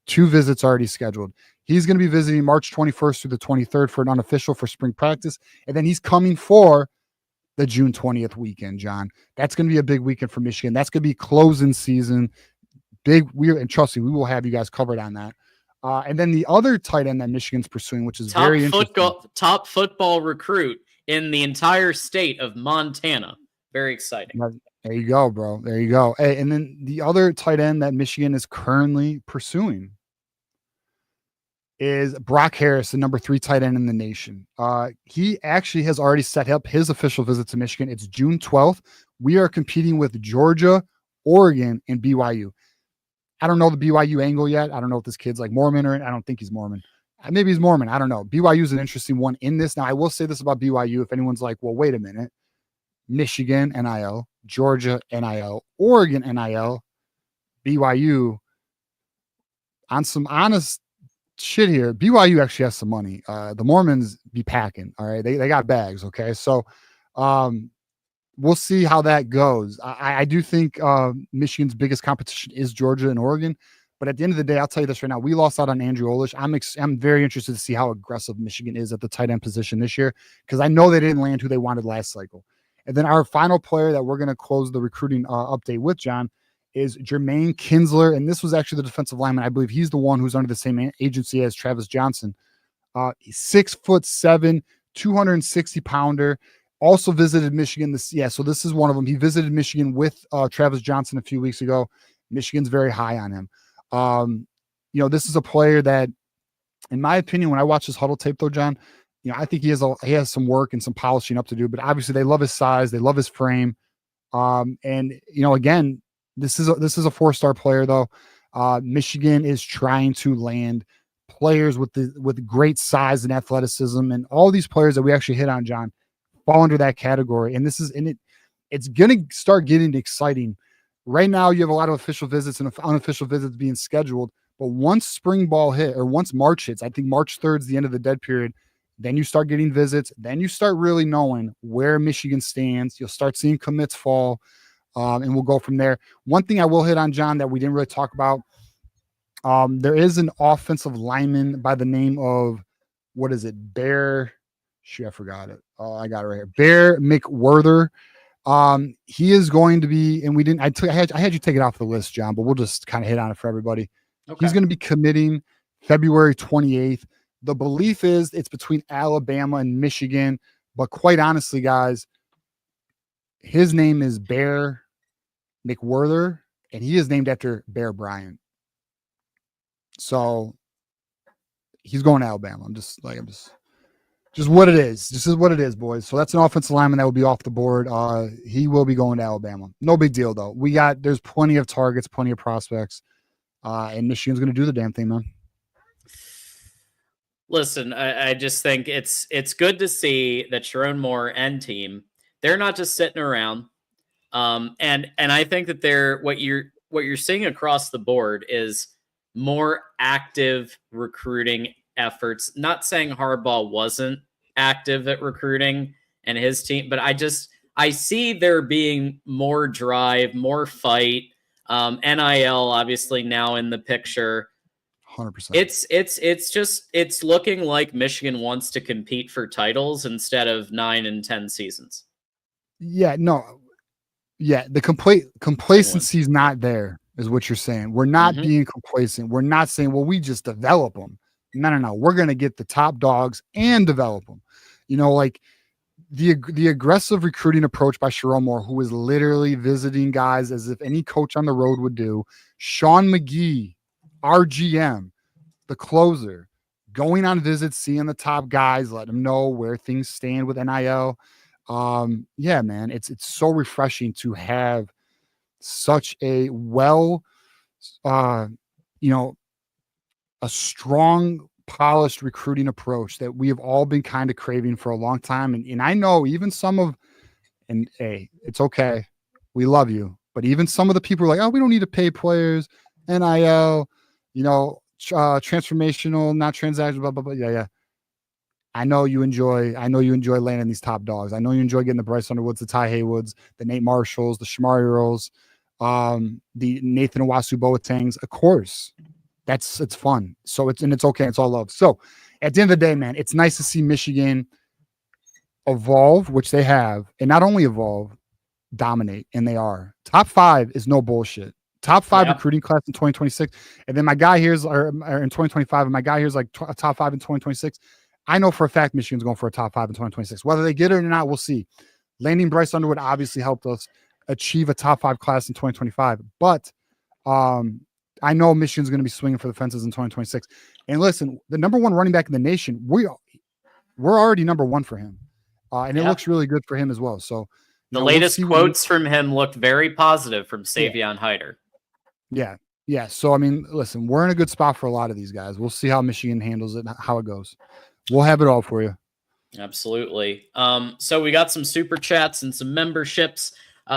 2 visits already scheduled. He's going to be visiting March 21st through the 23rd for an unofficial for spring practice. And then he's coming for the June 20th weekend, John. That's going to be a big weekend for Michigan. That's going to be closing season. And trust me, we will have you guys covered on that. And then the other tight end that Michigan's pursuing, which is very interesting. Top football recruit in the entire state of Montana. Very exciting. There you go, bro. There you go. Hey, and then the other tight end that Michigan is currently pursuing is Brock Harris, the number 3 tight end in the nation. He actually has already set up his official visit to Michigan. It's June 12th. We are competing with Georgia, Oregon, and BYU. I don't know the BYU angle yet. I don't know if this kid's like Mormon or I don't think he's Mormon. Maybe he's Mormon. I don't know. BYU is an interesting one in this. Now, I will say this about BYU. If anyone's like, well, wait a minute. Michigan, NIL, Georgia, NIL, Oregon, NIL, BYU, on some honest shit here, BYU actually has some money. The Mormons, be packing. All right. They got bags. Okay. So we'll see how that goes. I do think Michigan's biggest competition is Georgia and Oregon. But at the end of the day, I'll tell you this right now. We lost out on Andrew Olish. I'm very interested to see how aggressive Michigan is at the tight end position this year, because I know they didn't land who they wanted last cycle. And then our final player that we're going to close the recruiting update with, John, is Jermaine Kinsler. And this was actually the defensive lineman. I believe he's the one who's under the same agency as Travis Johnson. 6'7", 260-pounder. Also visited Michigan. So this is one of them. He visited Michigan with Travis Johnson a few weeks ago. Michigan's very high on him. This is a player that, in my opinion, when I watch his huddle tape, though, John, I think he has some work and some polishing up to do. But obviously, they love his size, they love his frame, and again, this is a 4-star player, though. Michigan is trying to land players with great size and athleticism, and all these players that we actually hit on, John, fall under that category. And it's going to start getting exciting. Right now, you have a lot of official visits and unofficial visits being scheduled. But once spring ball hit, or once March hits, I think March 3rd is the end of the dead period, then you start getting visits. Then you start really knowing where Michigan stands. You'll start seeing commits fall, and we'll go from there. One thing I will hit on, John, that we didn't really talk about, there is an offensive lineman by the name of, what is it, Bear? Shoot, I forgot it. Oh, I got it right here. Bear McWhirter. He is going to be, and I had you take it off the list, John, but we'll just kind of hit on it for everybody. Okay. He's going to be committing February 28th. The belief is it's between Alabama and Michigan, but quite honestly, guys, his name is Bear McWhirter, and he is named after Bear Bryant. So he's going to Alabama. Just what it is. This is what it is, boys. So that's an offensive lineman that will be off the board. He will be going to Alabama. No big deal, though. There's plenty of targets, plenty of prospects, and Michigan's going to do the damn thing, man. Listen, I just think it's good to see that Sharon Moore and team, they're not just sitting around. And I think that what you're seeing across the board is more active recruiting efforts. Not saying Harbaugh wasn't active at recruiting and his team, but I see there being more drive, more fight. NIL obviously now in the picture. 100%. It's looking like Michigan wants to compete for titles instead of 9 and 10 seasons. Yeah, no. Yeah, the complacency is not there, is what you're saying. We're not being complacent. We're not saying, well, we just develop them. No. We're going to get the top dogs and develop them. Like the aggressive recruiting approach by Sharon Moore, who is literally visiting guys as if any coach on the road would do. Sean McGee, our GM, the closer, going on visits, seeing the top guys, let them know where things stand with NIL. Yeah, man, it's so refreshing to have such a a strong, polished recruiting approach that we have all been kind of craving for a long time. And I know even hey, it's okay. We love you. But even some of the people are like, oh, we don't need to pay players, NIL, transformational, not transactional, blah, blah, blah. Yeah. I know you enjoy landing these top dogs. I know you enjoy getting the Bryce Underwoods, the Ty Haywoods, the Nate Marshalls, the Shamari Earls, the Nathan Owasu Boatangs. Of course, it's fun. So it's okay. It's all love. So at the end of the day, man, it's nice to see Michigan evolve, which they have, and not only evolve, dominate, and they are. Top 5 is no bullshit. Top 5 recruiting class in 2026, and then my guy here's in 2025, and my guy here's like a top 5 in 2026. I know for a fact Michigan's going for a top 5 in 2026. Whether they get it or not, we'll see. Landing Bryce Underwood obviously helped us achieve a top 5 class in 2025, but I know Michigan's going to be swinging for the fences in 2026. And listen, the number 1 running back in the nation, we're already number 1 for him, and it looks really good for him as well. So the latest quotes from him looked very positive from Savion Hyder. Yeah. So, I mean, listen, we're in a good spot for a lot of these guys. We'll see how Michigan handles it, how it goes. We'll have it all for you. Absolutely. So we got some super chats and some memberships.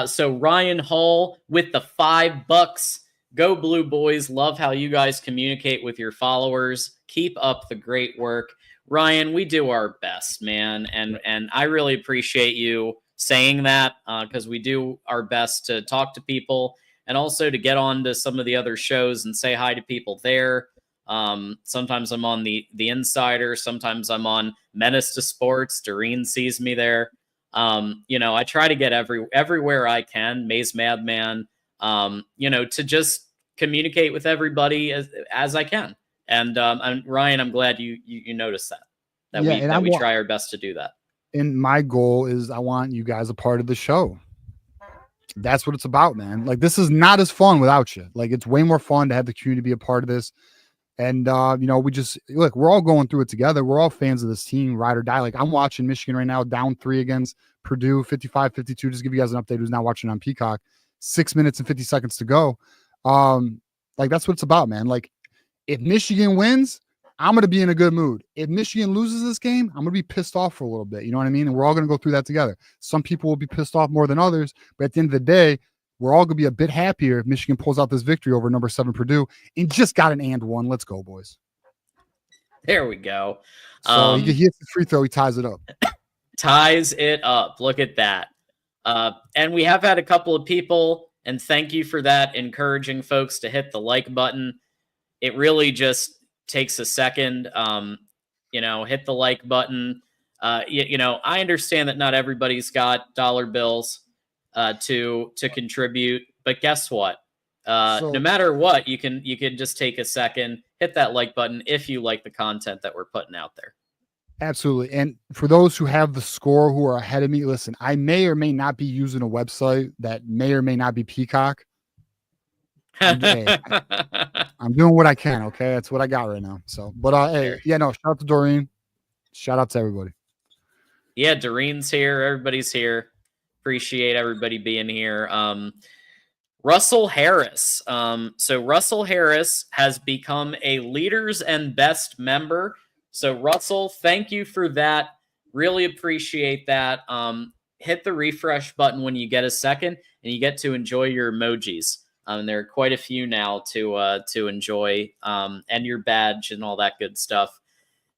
So Ryan Hall with the $5. Go Blue Boys. Love how you guys communicate with your followers. Keep up the great work. Ryan, we do our best, man, and I really appreciate you saying that because we do our best to talk to people and also to get on to some of the other shows and say hi to people there. Sometimes I'm on the Insider, sometimes I'm on Menace to Sports. Doreen sees me there. I try to get everywhere I can. Maze Madman, to just communicate with everybody as I can. And Ryan, I'm glad you noticed that we try our best to do that. And my goal is I want you guys a part of the show. That's what it's about, man. Like, this is not as fun without you. Like, it's way more fun to have the community be a part of this. And, we just, look, we're all going through it together. We're all fans of this team, ride or die. Like, I'm watching Michigan right now, down 3 against Purdue, 55-52. Just to give you guys an update who's now watching on Peacock. 6 minutes and 50 seconds to go. That's what it's about, man. Like, if Michigan wins, I'm going to be in a good mood. If Michigan loses this game, I'm going to be pissed off for a little bit. You know what I mean? And we're all going to go through that together. Some people will be pissed off more than others, but at the end of the day, we're all going to be a bit happier if Michigan pulls out this victory over number 7 Purdue and just got an and one. Let's go, boys. There we go. So he hits the free throw. He ties it up. Ties it up. Look at that. And we have had a couple of people, and thank you for that, encouraging folks to hit the like button. It really just takes a second. Hit the like button. I understand that not everybody's got dollar bills to contribute, but guess what? No matter what, you can just take a second, hit that like button if you like the content that we're putting out there. Absolutely. And for those who have the score who are ahead of me, listen, I may or may not be using a website that may or may not be Peacock. I'm doing what I can. Okay. That's what I got right now. So, but shout out to Doreen. Shout out to everybody. Yeah. Doreen's here. Everybody's here. Appreciate everybody being here. Russell Harris. So Russell Harris has become a Leaders and Best member. So Russell, thank you for that. Really appreciate that. Hit the refresh button when you get a second and you get to enjoy your emojis. There are quite a few now to enjoy, and your badge and all that good stuff.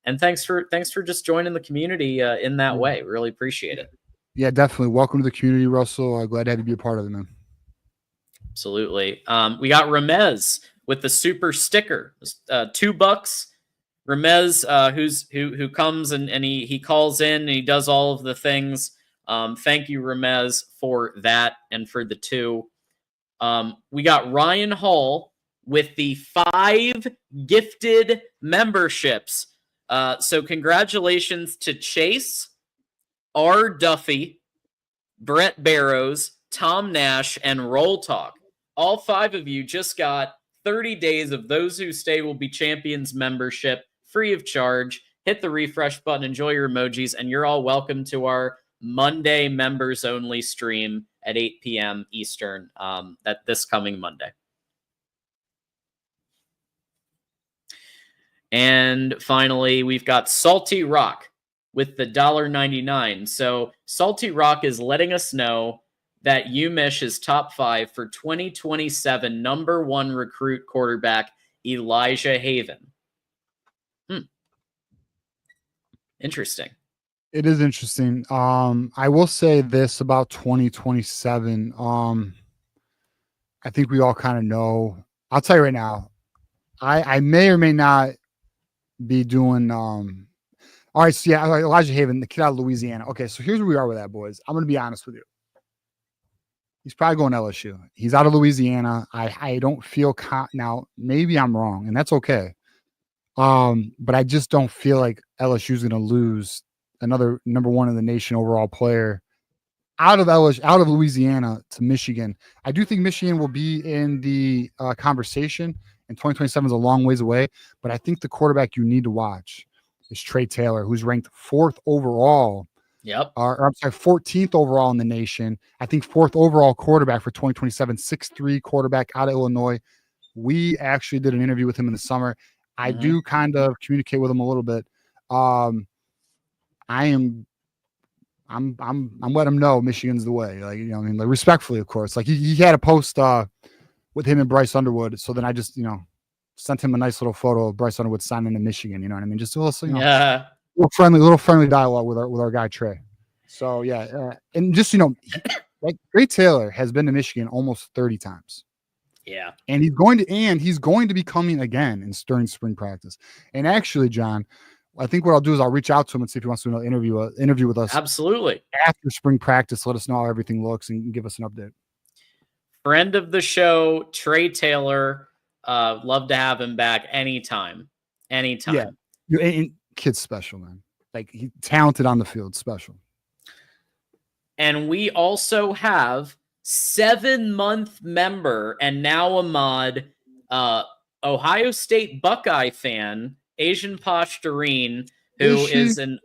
And thanks for just joining the community in that way. Really appreciate it. Yeah, definitely. Welcome to the community, Russell. Glad to have you be a part of it, man. Absolutely. We got Ramez with the super sticker, $2. Ramez, who comes and he calls in and he does all of the things. Thank you, Ramez, for that and for the 2. We got Ryan Hall with the 5 gifted memberships. So congratulations to Chase, R. Duffy, Brett Barrows, Tom Nash, and Roll Talk. All 5 of you just got 30 days of Those Who Stay Will Be Champions membership, free of charge. Hit the refresh button, enjoy your emojis, and you're all welcome to our Monday members only stream at 8 p.m. Eastern this coming Monday. And finally, we've got Salty Rock with the $1.99. So Salty Rock is letting us know that UMich is top 5 for 2027 number 1 recruit quarterback Elijah Haven. Interesting. It is interesting. I will say this about 2027. I think we all kind of know. I'll tell you right now, I may or may not be doing all right. So yeah, Elijah Haven, the kid out of Louisiana. Okay, so here's where we are with that, boys. I'm gonna be honest with you. He's probably going to LSU. He's out of Louisiana. I don't feel now. Maybe I'm wrong, and that's okay. But I just don't feel like LSU is going to lose another number 1 in the nation overall player out of Louisiana to Michigan. I do think Michigan will be in the conversation, and 2027 is a long ways away. But I think the quarterback you need to watch is Trey Taylor, who's ranked 4th overall. Yep. Or I'm sorry, 14th overall in the nation. I think 4th overall quarterback for 2027, 6'3" quarterback out of Illinois. We actually did an interview with him in the summer. I do kind of communicate with him a little bit. I'm letting him know Michigan's the way. Like, I mean, like, respectfully, of course. Like he had a post with him and Bryce Underwood. So then I just, sent him a nice little photo of Bryce Underwood signing to Michigan. You know what I mean? Just also, yeah. little friendly dialogue with our guy Trey. So yeah, and just like Trey Taylor has been to Michigan almost 30 times. Yeah, and he's going to be coming again during spring practice. And actually, John, I think what I'll do is I'll reach out to him and see if he wants to do an interview with us. absolutely. After spring practice, let us know how everything looks and give us an update. Friend of the show, Trey Taylor. Love to have him back anytime. Yeah, and kid's special, man. Like, he's talented on the field, special. And we also have 7-month member and now a mod, Ohio State Buckeye fan, Asian Posh Doreen, who she's an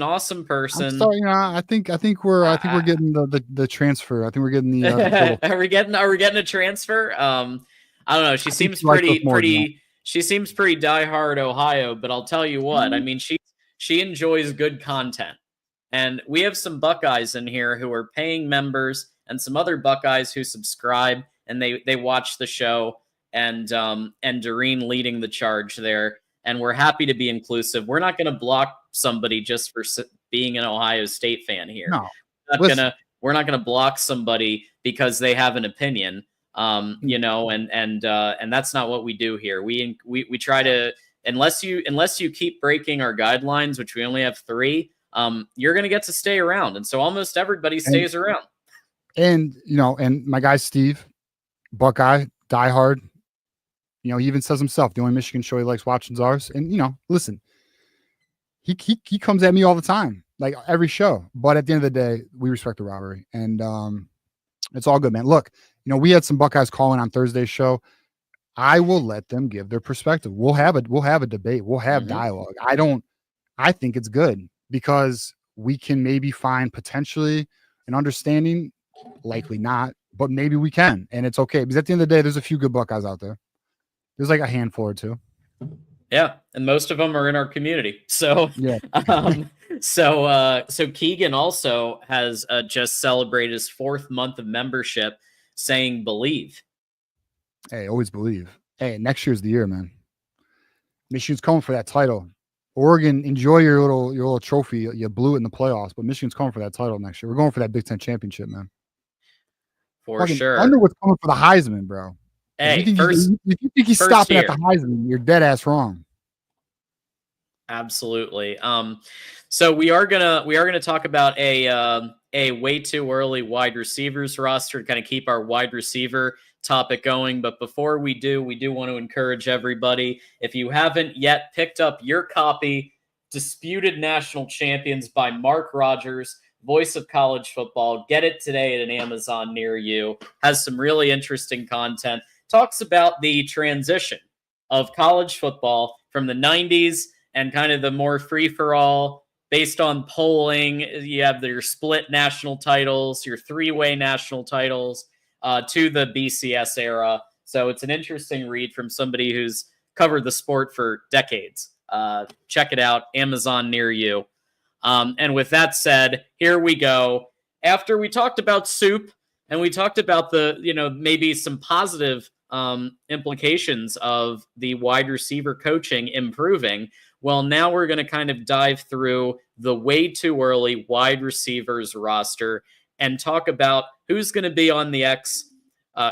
awesome person. I'm sorry, I think we're getting the transfer. I think we're getting the are we getting a transfer? I don't know. She seems pretty. She seems pretty diehard Ohio, but I'll tell you what. I mean, she enjoys good content, and we have some Buckeyes in here who are paying members, and some other Buckeyes who subscribe and they watch the show, and Doreen leading the charge there. And we're happy to be inclusive. We're not going to block somebody just for being an Ohio State fan here. No, we're not gonna block somebody because they have an opinion. And that's not what we do here. We try to, unless you keep breaking our guidelines, which we only have 3, you're gonna get to stay around. And so almost everybody stays around. And and my guy Steve, Buckeye, diehard. He even says himself, the only Michigan show he likes watching is ours. And listen, he comes at me all the time, like every show. But at the end of the day, we respect the rivalry, and it's all good, man. Look, we had some Buckeyes calling on Thursday's show. I will let them give their perspective. We'll have a debate. We'll have dialogue. I think it's good because we can maybe find potentially an understanding. Likely not, but maybe we can, and it's okay because at the end of the day, there's a few good Buckeyes out there. There's like a handful or two. Yeah, and most of them are in our community. So yeah. So Keegan also has just celebrated his 4th month of membership, saying believe. Hey, always believe. Hey, next year's the year, man. Michigan's coming for that title. Oregon, enjoy your little trophy. You blew it in the playoffs, but Michigan's coming for that title next year. We're going for that Big Ten championship, man. For sure. I wonder what's coming for the Heisman, bro. Hey, if you think he's stopping at the Heisman, you're dead ass wrong. Absolutely. So we are gonna talk about a way too early wide receivers roster to kind of keep our wide receiver topic going. But before we do want to encourage everybody, if you haven't yet picked up your copy, Disputed National Champions by Mark Rogers, voice of college football, get it today at an Amazon near you. Has some really interesting content. Talks about the transition of college football from the 90s and kind of the more free-for-all based on polling. You have your split national titles, your 3-way national titles, to the BCS era. So it's an interesting read from somebody who's covered the sport for decades. Check it out, Amazon near you. And with that said, here we go. After we talked about soup and we talked about the, maybe some positive implications of the wide receiver coaching improving, well, now we're going to kind of dive through the way too early wide receivers roster and talk about who's going to be on the X,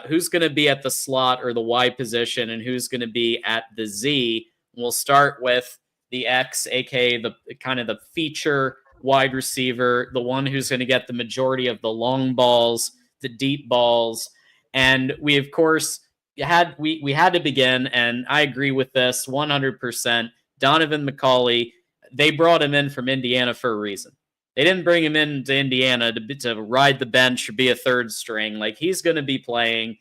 who's going to be at the slot or the Y position, and who's going to be at the Z. We'll start with the X, aka the kind of the feature wide receiver, the one who's going to get the majority of the long balls, the deep balls. And we, of course, had to begin, and I agree with this 100%. Donovan McCauley, they brought him in from Indiana for a reason. They didn't bring him into Indiana to ride the bench or be a third string. Like, he's going to be playing,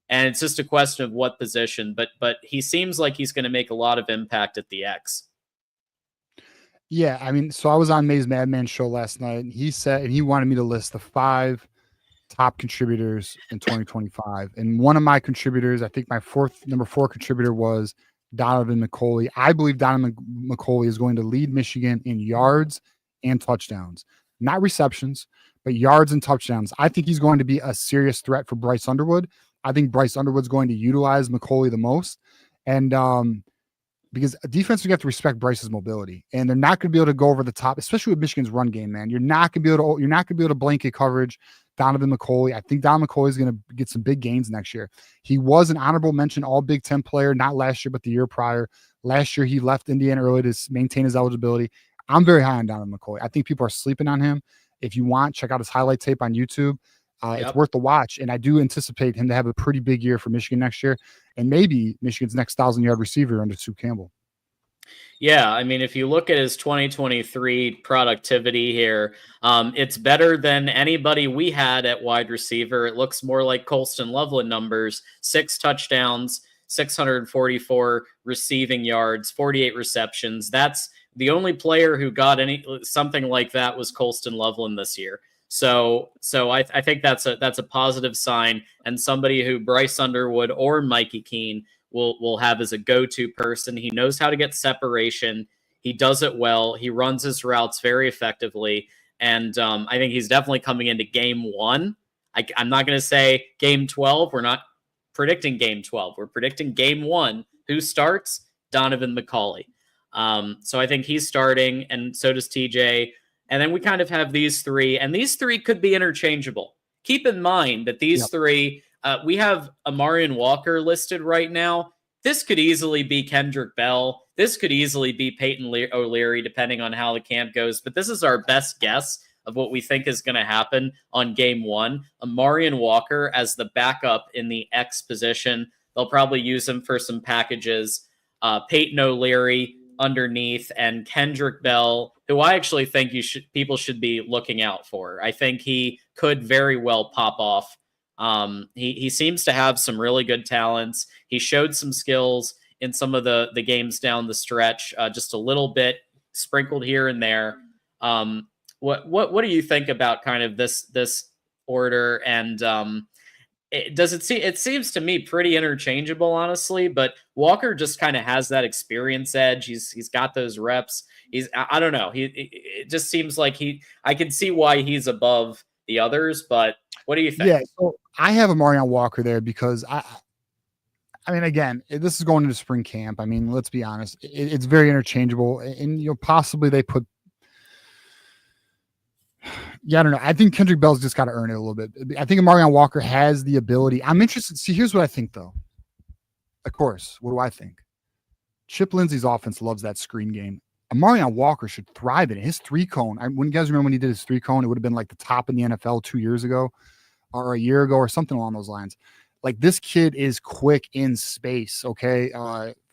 and it's just a question of what position. But he seems like he's going to make a lot of impact at the X. Yeah, I mean, so I was on May's Madman show last night, and he said, and he wanted me to list the 5 top contributors in 2025. And one of my contributors, I think my number 4 contributor was Donovan McCauley. I believe Donovan McCauley is going to lead Michigan in yards and touchdowns, not receptions, but yards and touchdowns. I think he's going to be a serious threat for Bryce Underwood. I think Bryce Underwood's going to utilize McCauley the most. And because defense, you have to respect Bryce's mobility, and they're not going to be able to go over the top, especially with Michigan's run game. Man, you're not going to be able to blanket coverage Donovan McCulley. I think Donovan McCulley is going to get some big gains next year. He was an honorable mention All Big Ten player, not last year, but the year prior. Last year, he left Indiana early to maintain his eligibility. I'm very high on Donovan McCulley. I think people are sleeping on him. If you want, check out his highlight tape on YouTube. It's worth the watch, and I do anticipate him to have a pretty big year for Michigan next year, and maybe Michigan's next 1,000-yard receiver under Sue Campbell. Yeah, I mean, if you look at his 2023 productivity here, it's better than anybody we had at wide receiver. It looks more like Colston Loveland numbers: 6 touchdowns, 644 receiving yards, 48 receptions. That's the only player who got something like that was Colston Loveland this year. So I think that's a positive sign, and somebody who Bryce Underwood or Mikey Keene will have as a go-to person. He knows how to get separation. He does it well. He runs his routes very effectively, and I think he's definitely coming into game 1. I'm not going to say game 12. We're not predicting game 12. We're predicting game 1. Who starts? Donovan McCulley. So I think he's starting, and so does TJ. And then we kind of have these 3, and these 3 could be interchangeable. Keep in mind that these 3, we have Amarian Walker listed right now. This could easily be Kendrick Bell. This could easily be Peyton O'Leary, depending on how the camp goes. But this is our best guess of what we think is going to happen on game 1. Amarian Walker as the backup in the X position. They'll probably use him for some packages. Peyton O'Leary underneath, and Kendrick Bell, who I actually think people should be looking out for. I think he could very well pop off. He seems to have some really good talents. He showed some skills in some of the games down the stretch, just a little bit sprinkled here and there. What do you think about kind of this order? And it seems to me pretty interchangeable, honestly, but Walker just kind of has that experience edge. He's got those reps. I don't know. It just seems like I can see why he's above the others, but what do you think? Yeah, so I have Amarian Walker there because I mean, again, this is going into spring camp. I mean, let's be honest, it's very interchangeable, and possibly they put. Yeah, I don't know. I think Kendrick Bell's just got to earn it a little bit. I think Amarian Walker has the ability. I'm interested. See, here's what I think, though. Of course, what do I think? Chip Lindsey's offense loves that screen game. Amarian Walker should thrive in it. His 3-cone. When you guys remember when he did his 3-cone, it would have been like the top in the NFL 2 years ago or a year ago or something along those lines. Like, this kid is quick in space, okay?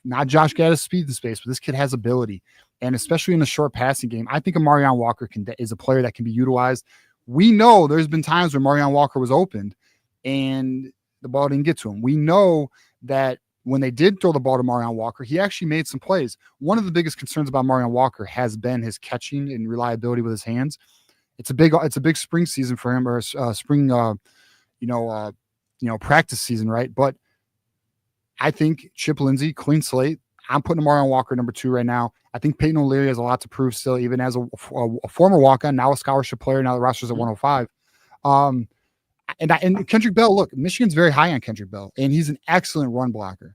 Not Josh Gaddis' speed in space, but this kid has ability. And especially in the short passing game, I think Amarian Walker is a player that can be utilized. We know there's been times where Amarian Walker was opened and the ball didn't get to him. We know that when they did throw the ball to Amarian Walker, he actually made some plays. One of the biggest concerns about Amarian Walker has been his catching and reliability with his hands. It's a big spring season for him, or spring, practice season, right? But I think Chip Lindsey, clean slate. I'm putting Amarian Walker number 2 right now. I think Peyton O'Leary has a lot to prove still, even as a former walk-on, now a scholarship player. Now the roster's at 105. And Kendrick Bell, look, Michigan's very high on Kendrick Bell, and he's an excellent run blocker.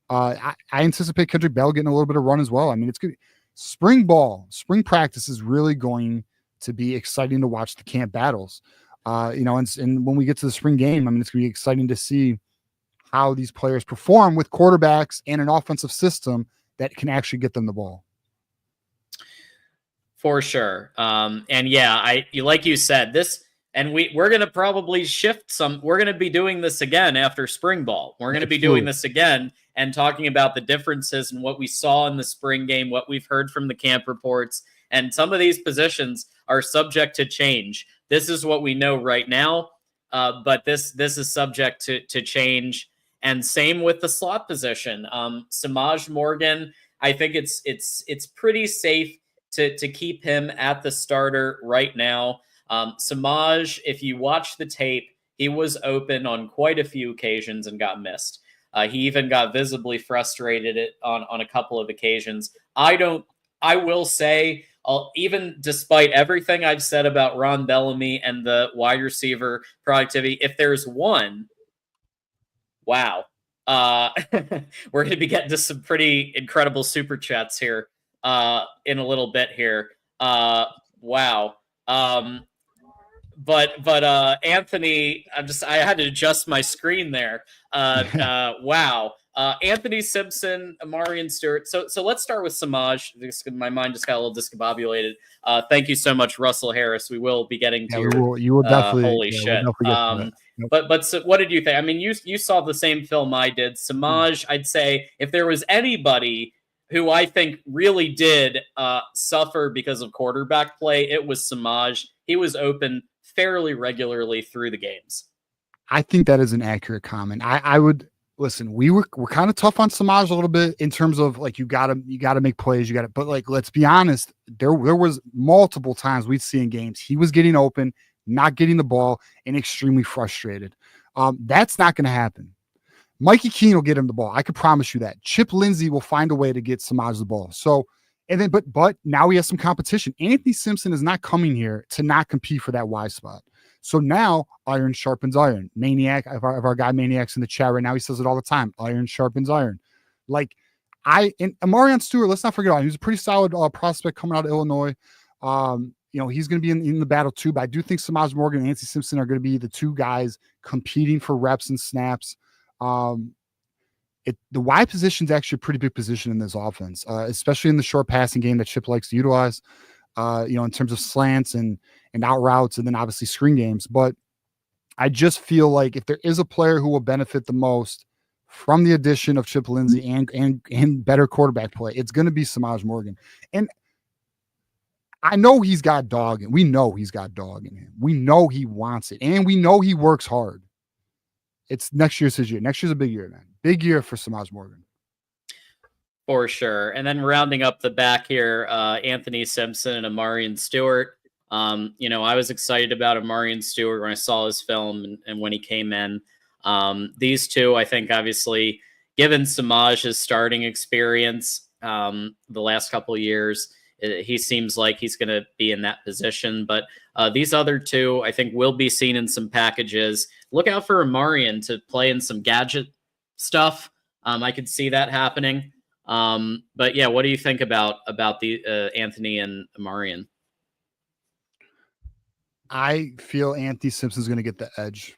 I anticipate Kendrick Bell getting a little bit of run as well. I mean, it's good. Spring practice is really going to be exciting to watch the camp battles. And when we get to the spring game, I mean, it's going to be exciting to see how these players perform with quarterbacks and an offensive system that can actually get them the ball. For sure. And yeah, like you said, this, and we're going to probably shift some. We're going to be doing this again after spring ball. We're going to be doing this again and talking about the differences and what we saw in the spring game, what we've heard from the camp reports, and some of these positions are subject to change. This is what we know right now, but this is subject to change. And same with the slot position. Samaj Morgan, I think it's pretty safe to keep him at the starter right now. Samaj, if you watch the tape, he was open on quite a few occasions and got missed. He even got visibly frustrated on a couple of occasions. I will say, even despite everything I've said about Ron Bellamy and the wide receiver productivity, if there's one, wow, We're going to be getting to some pretty incredible super chats here in a little bit here. Wow. But Anthony, I had to adjust my screen there. Wow. Anthony Simpson, Amarian Stewart. So let's start with Samaj. My mind just got a little discombobulated. Thank you so much, Russell Harris. We will be getting to your you will definitely. holy shit. Yep. But so what did you think? I mean, you saw the same film I did. Samaj, I'd say if there was anybody who I think really did suffer because of quarterback play, it was Samaj. He was open fairly regularly through the games. I think that is an accurate comment. I would listen. We're kind of tough on Samaj a little bit in terms of like you gotta make plays. But like let's be honest. There was multiple times we'd see in games he was getting open, not getting the ball, and extremely frustrated. That's not going to happen. Mikey Keene will get him the ball. I could promise you that. Chip Lindsey will find a way to get Samaj the ball. So. And then, but now he has some competition. Anthony Simpson is not coming here to not compete for that Y spot. So now iron sharpens iron. Maniac, of our guy Maniac's in the chat right now, he says it all the time. Iron sharpens iron. Like and Amarian Stewart, let's not forget about him. He's a pretty solid prospect coming out of Illinois. He's going to be in the battle too. But I do think Samaj Morgan and Anthony Simpson are going to be the two guys competing for reps and snaps. The wide position is actually a pretty big position in this offense, especially in the short passing game that Chip likes to utilize, in terms of slants and out routes, and then obviously screen games. But I just feel like if there is a player who will benefit the most from the addition of Chip Lindsey and better quarterback play, it's going to be Samaj Morgan. And I know he's got dog, and we know he's got dog in him. We know he wants it, and we know he works hard. It's next year's his year. Next year's a big year, man. Big year for Samaj Morgan. For sure. And then rounding up the back here, Anthony Simpson and Amarian Stewart. I was excited about Amarian Stewart when I saw his film and when he came in. These two, I think, obviously, given Samaj's starting experience the last couple of years, he seems like he's going to be in that position. But these other two, I think, will be seen in some packages. Look out for Amarian to play in some gadget stuff. I could see that happening. But yeah, what do you think about the Anthony and Amarian? I feel Anthony Simpson's going to get the edge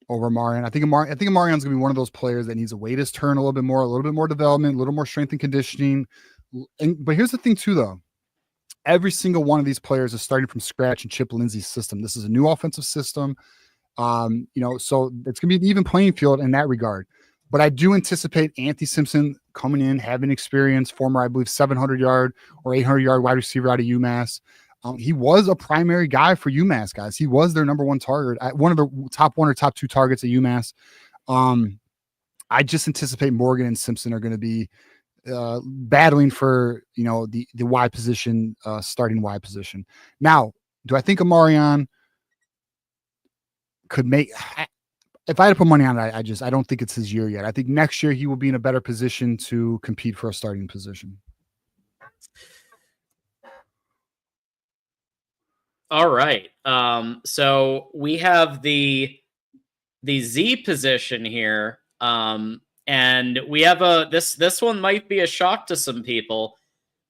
over Amarian. I think Amarian's going to be one of those players that needs to wait his turn a little bit more development, a little more strength and conditioning. But here's the thing too, though. Every single one of these players is starting from scratch in Chip Lindsey's system. This is a new offensive system. So it's going to be an even playing field in that regard. But I do anticipate Anthony Simpson coming in, having experience, former, I believe, 700-yard or 800-yard wide receiver out of UMass. He was a primary guy for UMass, guys. He was their number one target, one of the top one or top two targets at UMass. I just anticipate Morgan and Simpson are going to be battling for, the wide position, starting wide position. Now, do I think Amarian could make... If I had to put money on it, I don't think it's his year yet. I think next year he will be in a better position to compete for a starting position. All right. So we have the Z position here. And we have this one might be a shock to some people,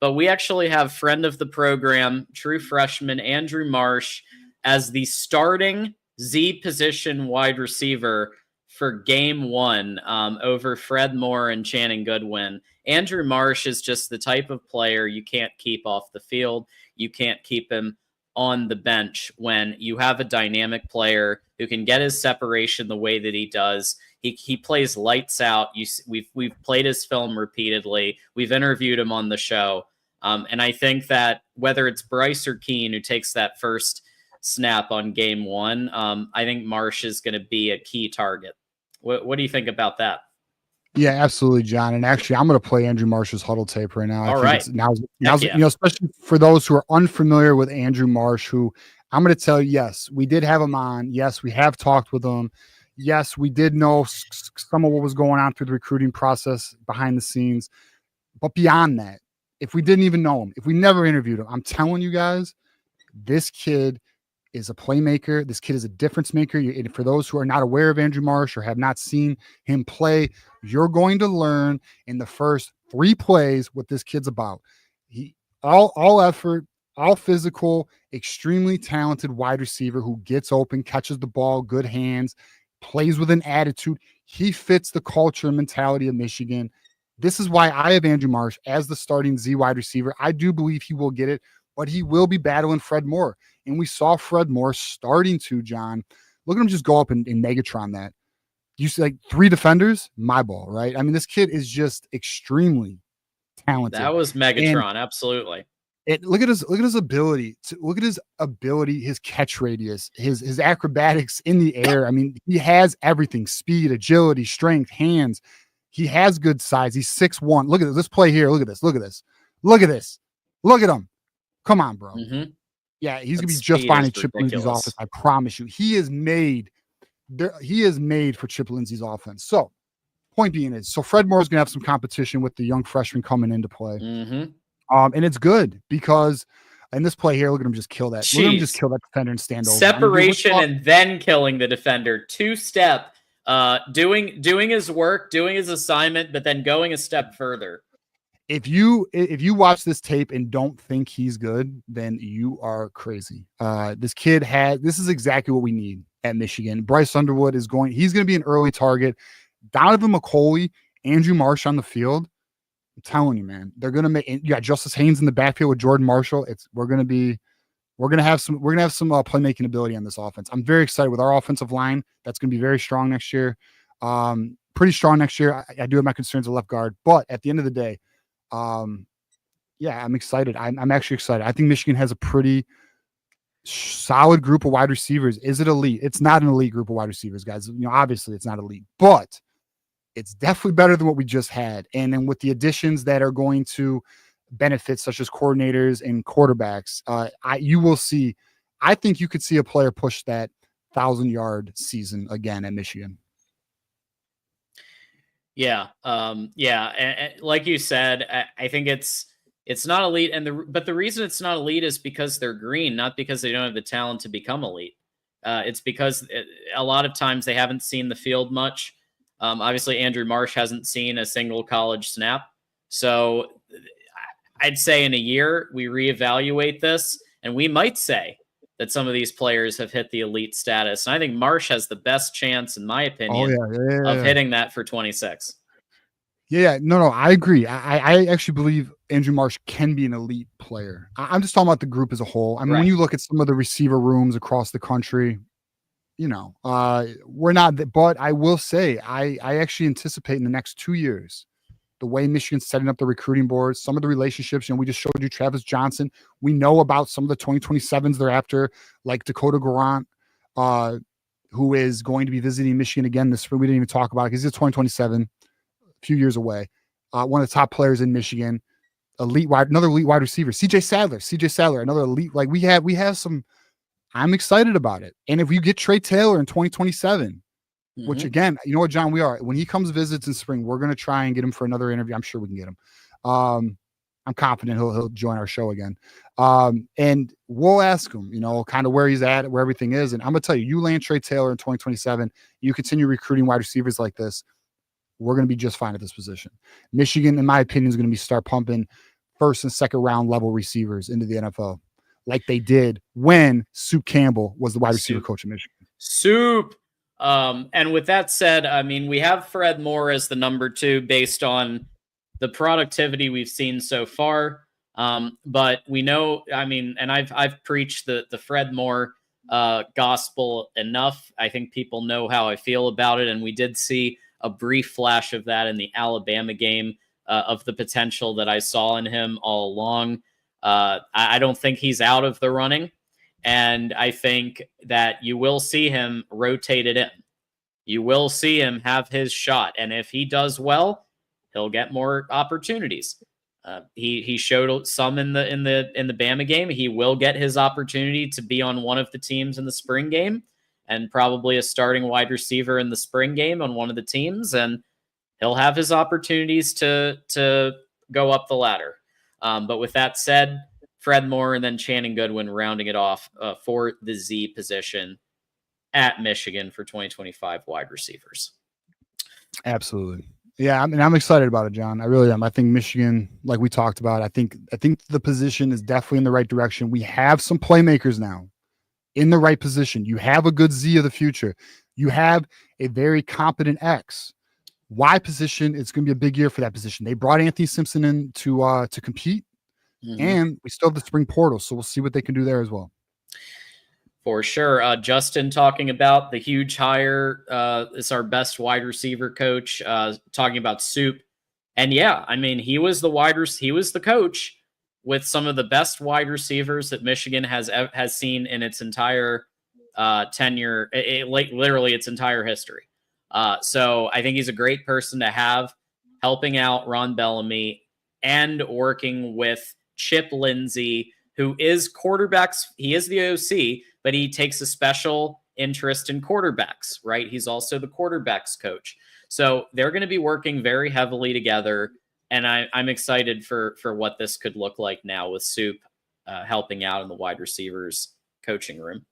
but we actually have friend of the program, true freshman Andrew Marsh, as the starting Z position wide receiver for game one over Fred Moore and Channing Goodwin. Andrew Marsh is just the type of player you can't keep off the field. You can't keep him on the bench when you have a dynamic player who can get his separation the way that he does. He plays lights out. We've played his film repeatedly. We've interviewed him on the show. And I think that whether it's Bryce or Keene who takes that first snap on game one, I think Marsh is going to be a key target. What do you think about that? Yeah, absolutely, John. And actually, I'm going to play Andrew Marsh's huddle tape right now. All right. Now's especially for those who are unfamiliar with Andrew Marsh, who I'm going to tell you, yes, we did have him on. Yes, we have talked with him. Yes, we did know some of what was going on through the recruiting process behind the scenes. But beyond that, if we didn't even know him, if we never interviewed him, I'm telling you guys, this kid is a playmaker. This kid is a difference maker. And for those who are not aware of Andrew Marsh or have not seen him play, you're going to learn in the first 3 plays what this kid's about. He all effort, all physical, extremely talented wide receiver who gets open, catches the ball, good hands, plays with an attitude. He fits the culture and mentality of Michigan. This is why I have Andrew Marsh as the starting Z wide receiver. I do believe he will get it, but he will be battling Fred Moore. And we saw Fred Moore starting to, John. Look at him just go up and Megatron that. You see, like 3 defenders, my ball, right? I mean, this kid is just extremely talented. That was Megatron, absolutely. Look at his ability. Look at his ability, his catch radius, his acrobatics in the air. I mean, he has everything: speed, agility, strength, hands. He has good size. He's 6'1". Look at this play here. Look at this. Look at this. Look at this. Look at him. Come on, bro. Mm-hmm. Yeah, he's gonna be just fine in Chip Lindsey's offense. I promise you. He is made for Chip Lindsey's offense. So, point being is, so Fred Moore is gonna have some competition with the young freshman coming into play. Mm-hmm. And it's good because in this play here, look at him just kill that. Jeez. Look at him just kill that defender and stand over. Separation and then killing the defender. 2-step. Doing his work, doing his assignment, but then going a step further. If you watch this tape and don't think he's good, then you are crazy. This is exactly what we need at Michigan. Bryce Underwood he's going to be an early target. Donovan McCulley, Andrew Marsh on the field. I'm telling you, man, they're gonna make. You got Justice Haynes in the backfield with Jordan Marshall. We're gonna have some playmaking ability on this offense. I'm very excited with our offensive line. That's gonna be very strong next year. Pretty strong next year. I do have my concerns at left guard, but at the end of the day, yeah, I'm excited. I'm actually excited. I think Michigan has a pretty solid group of wide receivers. Is it elite? It's not an elite group of wide receivers, guys. Obviously it's not elite, but it's definitely better than what we just had. And then with the additions that are going to benefit, such as coordinators and quarterbacks, you will see. I think you could see a player push that 1,000-yard season again at Michigan. Yeah, and like you said, I think it's not elite, but the reason it's not elite is because they're green, not because they don't have the talent to become elite. It's because a lot of times they haven't seen the field much. Obviously, Andrew Marsh hasn't seen a single college snap. So I'd say in a year, we reevaluate this, and we might say that some of these players have hit the elite status. And I think Marsh has the best chance, in my opinion, of hitting that for 26. Yeah, no, I agree. I actually believe Andrew Marsh can be an elite player. I'm just talking about the group as a whole. I mean, when you look at some of the receiver rooms across the country, we're not, but I will say, I actually anticipate in the next 2 years, the way Michigan's setting up the recruiting boards, some of the relationships, we just showed you Travis Johnson. We know about some of the 2027s they're after, like Dakota Garant, who is going to be visiting Michigan again this spring. We didn't even talk about it because he's 2027, a few years away. One of the top players in Michigan, another elite wide receiver, CJ Sadler, another elite. Like we have some. I'm excited about it. And if we get Trey Taylor in 2027, which again, you know what, John, when he comes visits in spring, we're going to try and get him for another interview. I'm sure we can get him. I'm confident he'll join our show again. And we'll ask him, kind of where he's at, where everything is. And I'm going to tell you, you land Trey Taylor in 2027, you continue recruiting wide receivers like this, we're going to be just fine at this position. Michigan, in my opinion, is going to be start pumping first and second round level receivers into the NFL, like they did when Soup Campbell was the wide receiver coach of Michigan. Soup. And with that said, I mean, we have Fred Moore as the number 2 based on the productivity we've seen so far. But we know, I mean, and I've preached the Fred Moore gospel enough. I think people know how I feel about it. And we did see a brief flash of that in the Alabama game, of the potential that I saw in him all along. I don't think he's out of the running. And I think that you will see him rotated in. You will see him have his shot. And if he does well, he'll get more opportunities. He showed some in the Bama game. He will get his opportunity to be on one of the teams in the spring game, and probably a starting wide receiver in the spring game on one of the teams. And he'll have his opportunities to go up the ladder. But with that said, Fred Moore, and then Channing Goodwin rounding it off for the Z position at Michigan for 2025 wide receivers. Absolutely. Yeah, I mean, I'm excited about it, John. I really am. I think Michigan, like we talked about, I think the position is definitely in the right direction. We have some playmakers now in the right position. You have a good Z of the future. You have a very competent X. Y position, it's going to be a big year for that position. They brought Anthony Simpson in to compete, and we still have the spring portal, so we'll see what they can do there as well. For sure. Justin talking about the huge hire. It's our best wide receiver coach, talking about Soup. And yeah, I mean, he was the coach with some of the best wide receivers that Michigan has seen in its entire tenure, like literally its entire history. So I think he's a great person to have, helping out Ron Bellamy and working with Chip Lindsey, who is quarterbacks. He is the OC, but he takes a special interest in quarterbacks, right? He's also the quarterbacks coach. So they're going to be working very heavily together. And I'm excited for what this could look like now with Soup helping out in the wide receivers coaching room.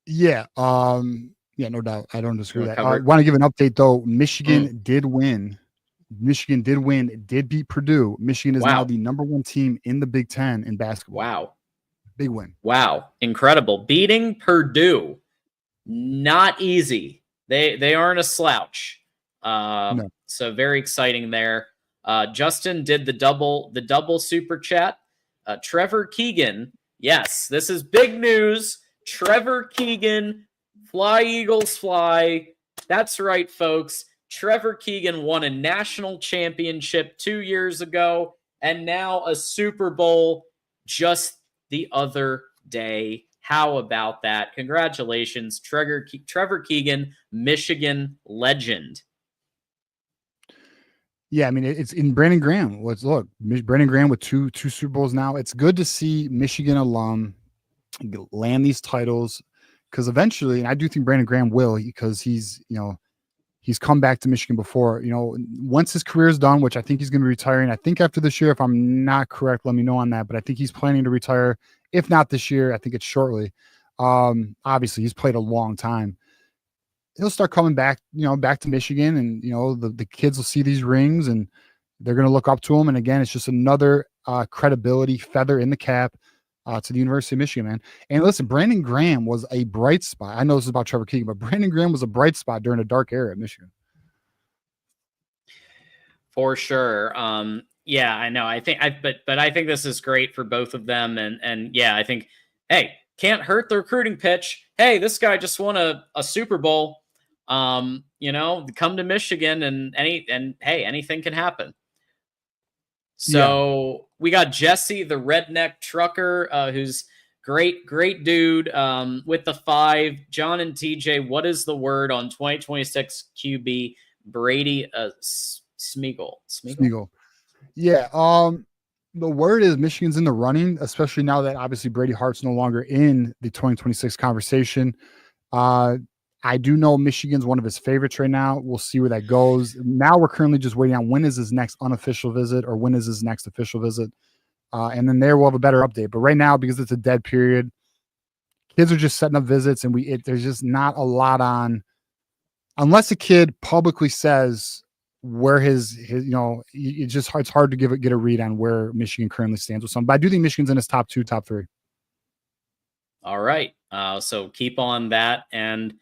Yeah. Yeah, no doubt. I don't disagree with that. I want to give an update though. Michigan did win. Michigan did beat Purdue. Michigan is now the #1 team in the Big Ten in basketball. Wow. Big win. Wow. Incredible. Beating Purdue. Not easy. They aren't a slouch. No. So very exciting there. Justin did the double super chat. Trevor Keegan. Yes, this is big news. Trevor Keegan, fly Eagles fly. That's right, folks. Trevor Keegan won a national championship 2 years ago and now a Super Bowl just the other day. How about that? Congratulations, Trevor Keegan, Michigan legend. Yeah, I mean, it's in Brandon Graham. Look, Brandon Graham with two Super Bowls now. It's good to see Michigan alum land these titles, because eventually, and I do think Brandon Graham will, because he's come back to Michigan before. Once his career is done, which I think he's going to be retiring. I think after this year, if I'm not correct, let me know on that. But I think he's planning to retire. If not this year, I think it's shortly. Obviously, he's played a long time. He'll start coming back, back to Michigan, and the kids will see these rings and they're going to look up to him. And again, it's just another credibility feather in the cap to the University of Michigan, man. And listen, Brandon Graham was a bright spot. I know this is about Trevor Keegan, but Brandon Graham was a bright spot during a dark era at Michigan. For sure. Yeah, I know. I think but I think this is great for both of them. And yeah, I think, hey, can't hurt the recruiting pitch. Hey, this guy just won a Super Bowl. Come to Michigan and hey, anything can happen. So we got Jesse, the redneck trucker, who's great dude, with the 5. John and TJ, what is the word on 2026 QB Brady Smeagol? Yeah. The word is Michigan's in the running, especially now that obviously Brady Hart's no longer in the 2026 conversation. I do know Michigan's one of his favorites right now. We'll see where that goes. Now we're currently just waiting on when is his next unofficial visit or when is his next official visit. And then there we'll have a better update. But right now, because it's a dead period, kids are just setting up visits, and there's just not a lot on, unless a kid publicly says where his it's hard to get a read on where Michigan currently stands with some. But I do think Michigan's in his top 2, top 3. All right. So keep on that. And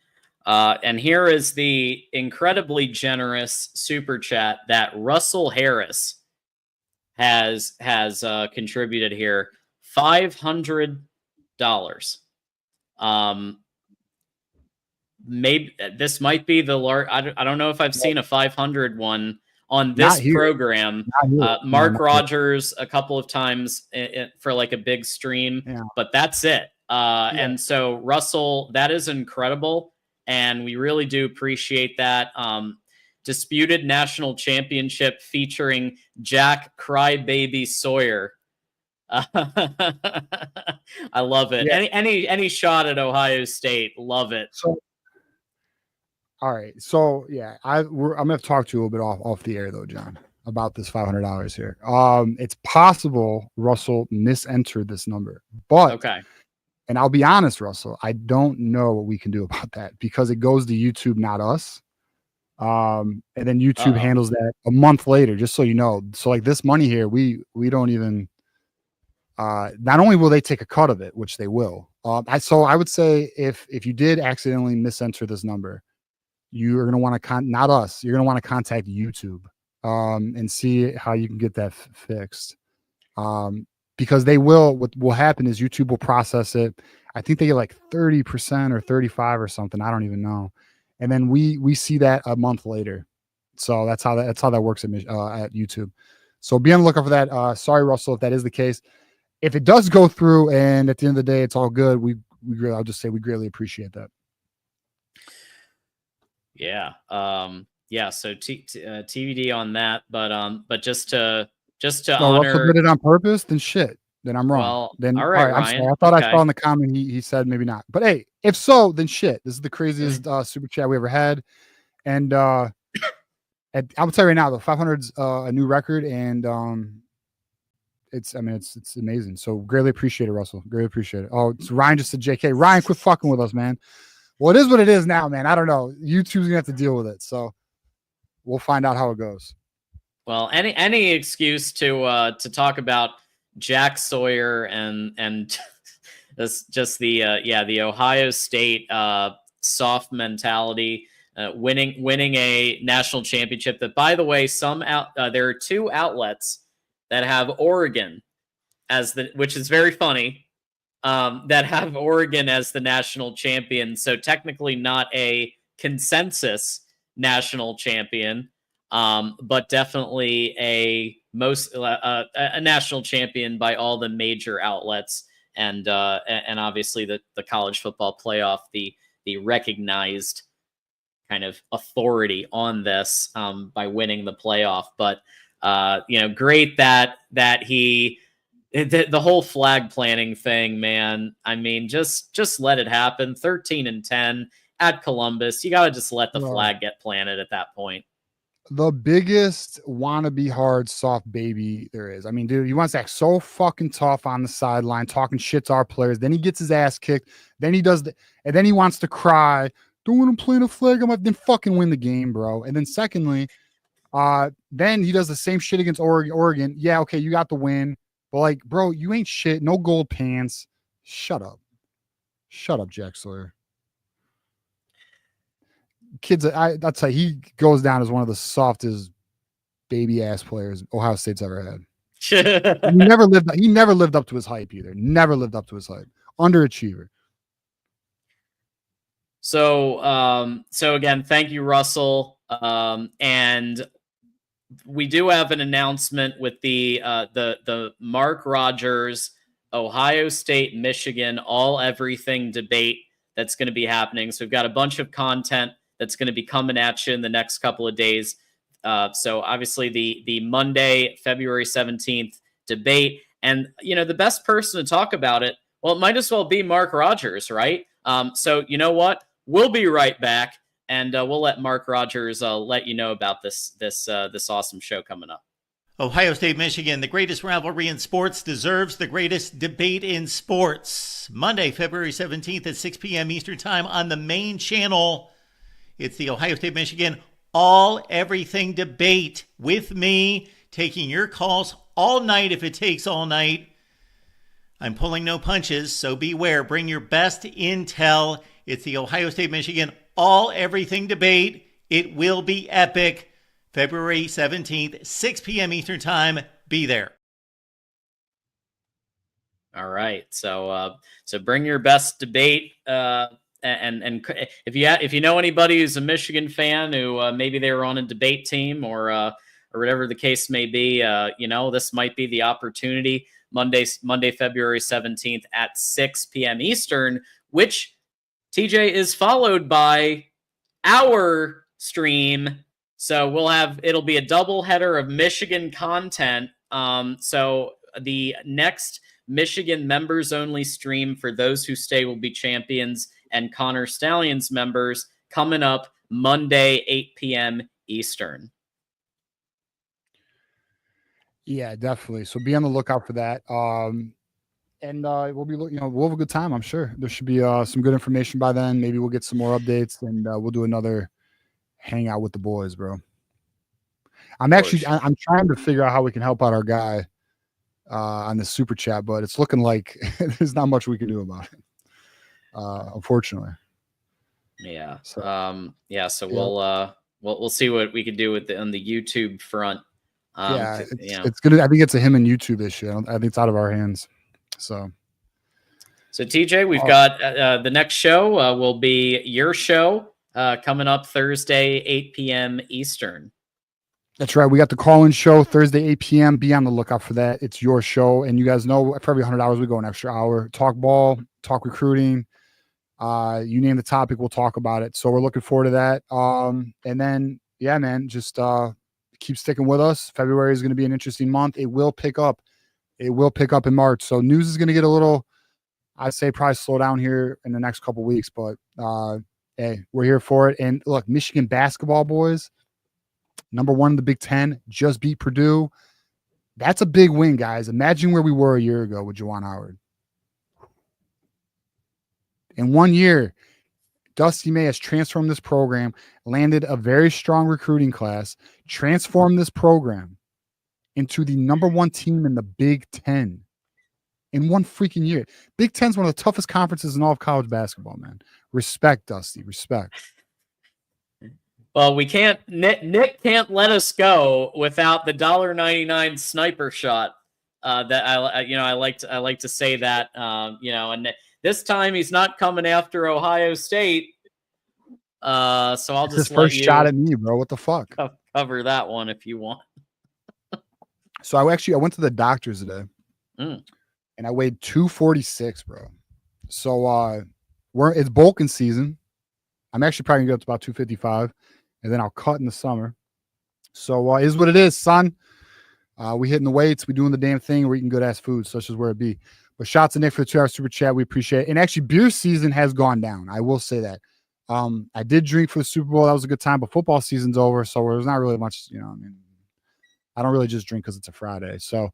here is the incredibly generous super chat that Russell Harris has contributed here, $500. Maybe this might be the large. I don't know if I've seen a 500 one on this program. Mark Rogers a couple of times for like a big stream, but that's it. And so Russell, that is incredible. And we really do appreciate that. Disputed national championship featuring Jack Crybaby Sawyer. I love it. Yeah. Any shot at Ohio State, love it. All right. So yeah, I'm gonna have to talk to you a little bit off the air though, John. about this $500 here. It's possible Russell misentered this number, but Okay. and I'll be honest, Russell, I don't know what we can do about that because it goes to YouTube, not us. And then YouTube handles that a month later, just so you know. So like this money here, we don't even. Not only will they take a cut of it, which they will. I would say if you did accidentally misenter this number, you are going to want to not us. You're going to want to contact YouTube and see how you can get that fixed. Because they will. What will happen is YouTube will process it. I think they get like 30% or 35 or something. I don't even know. And then we see that a month later. So that's how that works at YouTube. So be on the lookout for that. Sorry, Russell, if that is the case. If it does go through and at the end of the day it's all good, I'll just say we greatly appreciate that. Yeah. Yeah. So TBD on that, but just to honor. Russell did it on purpose, then shit. Then I'm wrong. Well, then all right, I'm Ryan. sorry. I thought I saw in the comment he said maybe not. But hey, if so, then shit. This is the craziest super chat we ever had. And I would say right now the 500's a new record, and it's amazing. So greatly appreciate it, Russell. Greatly appreciate it. Oh, it's Ryan just said JK. Ryan, quit fucking with us, man. Well, it is what it is now, man. I don't know. YouTube's gonna have to deal with it. So we'll find out how it goes. Well, any excuse to talk about Jack Sawyer and this just the Ohio State soft mentality, winning a national championship. That, by the way, there are two outlets that have Oregon which is very funny, that have Oregon as the national champion. So technically not a consensus national champion, but definitely a national champion by all the major outlets, and obviously the college football playoff, the recognized kind of authority on this by winning the playoff. But great that the whole flag planting thing, man. I mean, just let it happen. 13-10 at Columbus. You got to just let the flag get planted at that point. The biggest wannabe hard soft baby there is. I mean, dude, he wants to act so fucking tough on the sideline, talking shit to our players. Then he gets his ass kicked. Then he does and then he wants to cry. Don't want to plant a flag. Then fucking win the game, bro. And then secondly, then he does the same shit against Oregon. Yeah, okay, you got the win. But like, bro, you ain't shit. No gold pants. Shut up, Jack Sawyer. Kids, I'll tell you, he goes down as one of the softest baby ass players Ohio State's ever had. He never lived up to his hype either. Never lived up to his hype. Underachiever. So again, thank you, Russell. And we do have an announcement with the Mark Rogers Ohio State Michigan all everything debate that's going to be happening. So we've got a bunch of content that's going to be coming at you in the next couple of days. So obviously the Monday, February 17th debate, and the best person to talk about it, well, it might as well be Mark Rogers, right? So you know what? We'll be right back, and we'll let Mark Rogers let you know about this awesome show coming up. Ohio State, Michigan, the greatest rivalry in sports deserves the greatest debate in sports. Monday, February 17th at 6 p.m. Eastern Time on the main channel. It's the Ohio State, Michigan all everything debate with me, taking your calls all night if it takes all night. I'm pulling no punches, so beware. Bring your best intel. It's the Ohio State, Michigan all everything debate. It will be epic. February 17th, 6 p.m. Eastern Time. Be there. All right. So bring your best debate. And if you know anybody who's a Michigan fan who maybe they were on a debate team or whatever the case may be, this might be the opportunity. Monday, February 17th at 6 p.m. Eastern, which TJ is followed by our stream. So it'll be a double header of Michigan content. So the next Michigan members only stream for Those Who Stay Will Be Champions and Connor Stallions members coming up Monday, 8 p.m. Eastern. Yeah, definitely. So be on the lookout for that. And we'll have a good time. I'm sure there should be some good information by then. Maybe we'll get some more updates, and we'll do another hangout with the boys, bro. I'm trying to figure out how we can help out our guy on the super chat, but it's looking like there's not much we can do about it, unfortunately. Yeah. So, We'll see what we can do on the YouTube front. It's good. I think it's a him and YouTube issue. I think it's out of our hands. So TJ, we've got the next show will be your show coming up Thursday, 8 p.m. Eastern. That's right. We got the call-in show Thursday, 8 p.m. Be on the lookout for that. It's your show. And you guys know for every $100, we go an extra hour. Talk ball, talk recruiting. You name the topic, we'll talk about it. So we're looking forward to that. And then, yeah, man, just keep sticking with us. February is going to be an interesting month. It will pick up. It will pick up in March. So news is going to get a little, I'd say, probably slow down here in the next couple of weeks. But, hey, we're here for it. And look, Michigan basketball, boys, number 1 in the Big Ten, just beat Purdue. That's a big win, guys. Imagine where we were a year ago with Juwan Howard. In 1 year, Dusty May has transformed this program, landed a very strong recruiting class, transformed this program into the number 1 team in the Big Ten in 1 freaking year. Big Ten's one of the toughest conferences in all of college basketball, man. Respect, Dusty. Respect. Well, we can't. Nick can't let us go without the $1.99 sniper shot. That I like to say that. And this time he's not coming after Ohio State. So I'll just his first shot at me, bro. What the fuck? Cover that one if you want. So I went to the doctor's today, and I weighed 246, bro. So it's bulking season. I'm actually probably gonna get up to about 255, and then I'll cut in the summer. So is what it is, son. We hitting the weights, we doing the damn thing, we're eating good ass food, such as where it be. But shots to Nick for the 2-hour super chat, we appreciate it. And actually, beer season has gone down. I will say that. I did drink for the Super Bowl. That was a good time, but football season's over, so there's not really much, I don't really just drink because it's a Friday. So,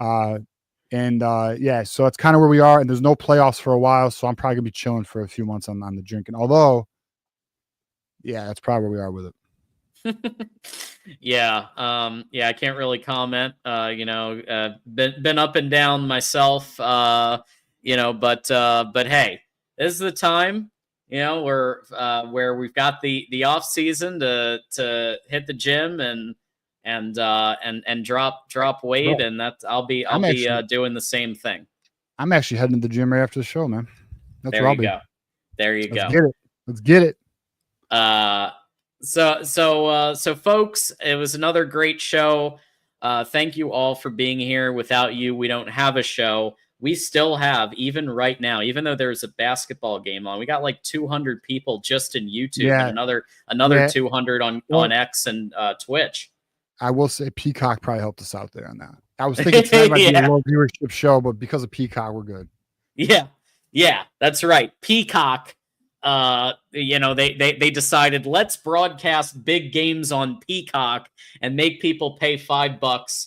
so it's kind of where we are, and there's no playoffs for a while, so I'm probably going to be chilling for a few months on the drinking. Although, yeah, that's probably where we are with it. I can't really comment. Been up and down myself, but hey, this is the time, where we've got the off season to hit the gym and drop weight, and that's I'll be doing the same thing. I'm actually heading to the gym right after the show, man. That's where I'll be. There you go. Let's get it. So folks, it was another great show. Thank you all for being here. Without you, we don't have a show. We still have, even right now, even though there's a basketball game on, we got like 200 people just in YouTube and another 200 on X and Twitch. I will say Peacock probably helped us out there on that. I was thinking tonight might be a low viewership show, but because of Peacock, we're good. Yeah, that's right. Peacock. They decided, let's broadcast big games on Peacock and make people pay $5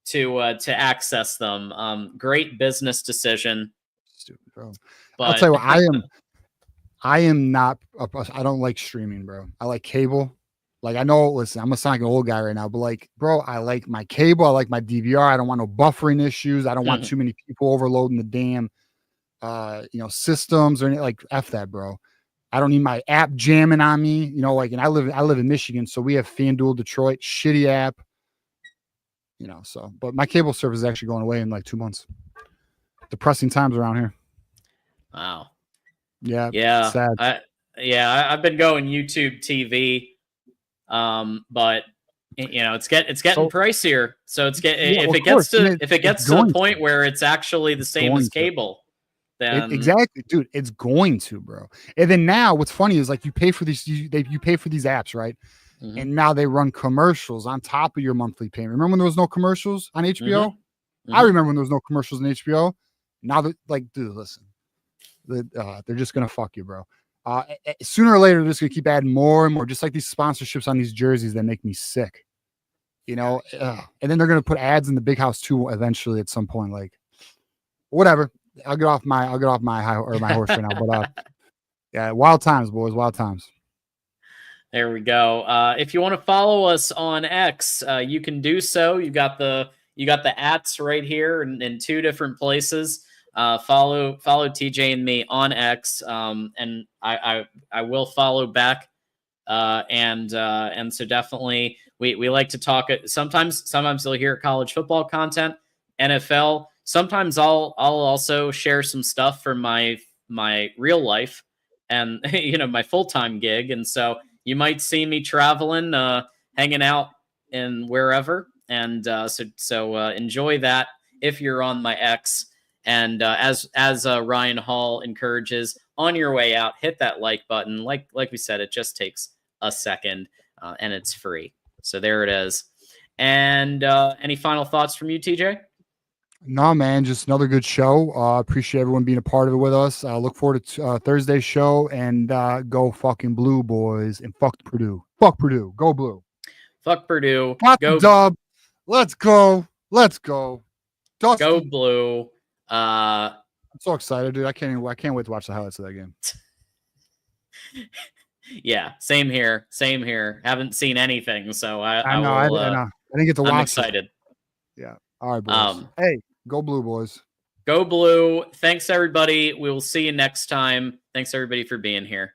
to access them. Great business decision. Stupid, bro. But I'll tell you what, I am not. I don't like streaming, bro. I like cable. Like, I know, listen, I'm gonna sound like an old guy right now, but like, bro, I like my cable. I like my DVR. I don't want no buffering issues. I don't want too many people overloading the damn systems or anything. Like, F that, bro. I don't need my app jamming on me, and I live in Michigan, so we have FanDuel Detroit, shitty app, but my cable service is actually going away in like 2 months. Depressing times around here. Wow. Yeah. Sad. I've been going YouTube TV, but it's getting pricier. So if it gets to the point where it's actually the same as cable. Exactly, dude. It's going to, bro. And then now, what's funny is like you pay for these apps, right? Mm-hmm. And now they run commercials on top of your monthly payment. Remember when there was no commercials on HBO? Mm-hmm. I remember when there was no commercials on HBO. Now that, like, dude, listen, they're just gonna fuck you, bro. Sooner or later, they're just gonna keep adding more and more, just like these sponsorships on these jerseys that make me sick. and then they're gonna put ads in the big house too eventually at some point. Like, whatever. I'll get off my my horse for now. But yeah, wild times, boys, wild times. There we go. If you want to follow us on X, you can do so. You got the ats right here in two different places. Follow TJ and me on X, and I will follow back. And so definitely we like to talk. Sometimes you'll hear college football content, NFL. Sometimes I'll also share some stuff from my real life and my full-time gig, and so you might see me traveling, hanging out in wherever, and so enjoy that if you're on my X. And as Ryan Hall encourages, on your way out, hit that like button. Like we said, it just takes a second, and it's free. So there it is. And any final thoughts from you, TJ? No, man, just another good show. Appreciate everyone being a part of it with us. Look forward to Thursday's show, and go fucking blue, boys, and fuck Purdue. Fuck Purdue. Go blue. Fuck Purdue. Got Go the dub. Let's go. Let's go. Dusty. Go blue. I'm so excited, dude. I can't wait to watch the highlights of that game. Yeah, same here. Haven't seen anything, so I know. I didn't get to watch. I'm excited. Yeah. All right, boys. Hey, go blue, boys. Go blue. Thanks, everybody. We will see you next time. Thanks, everybody, for being here.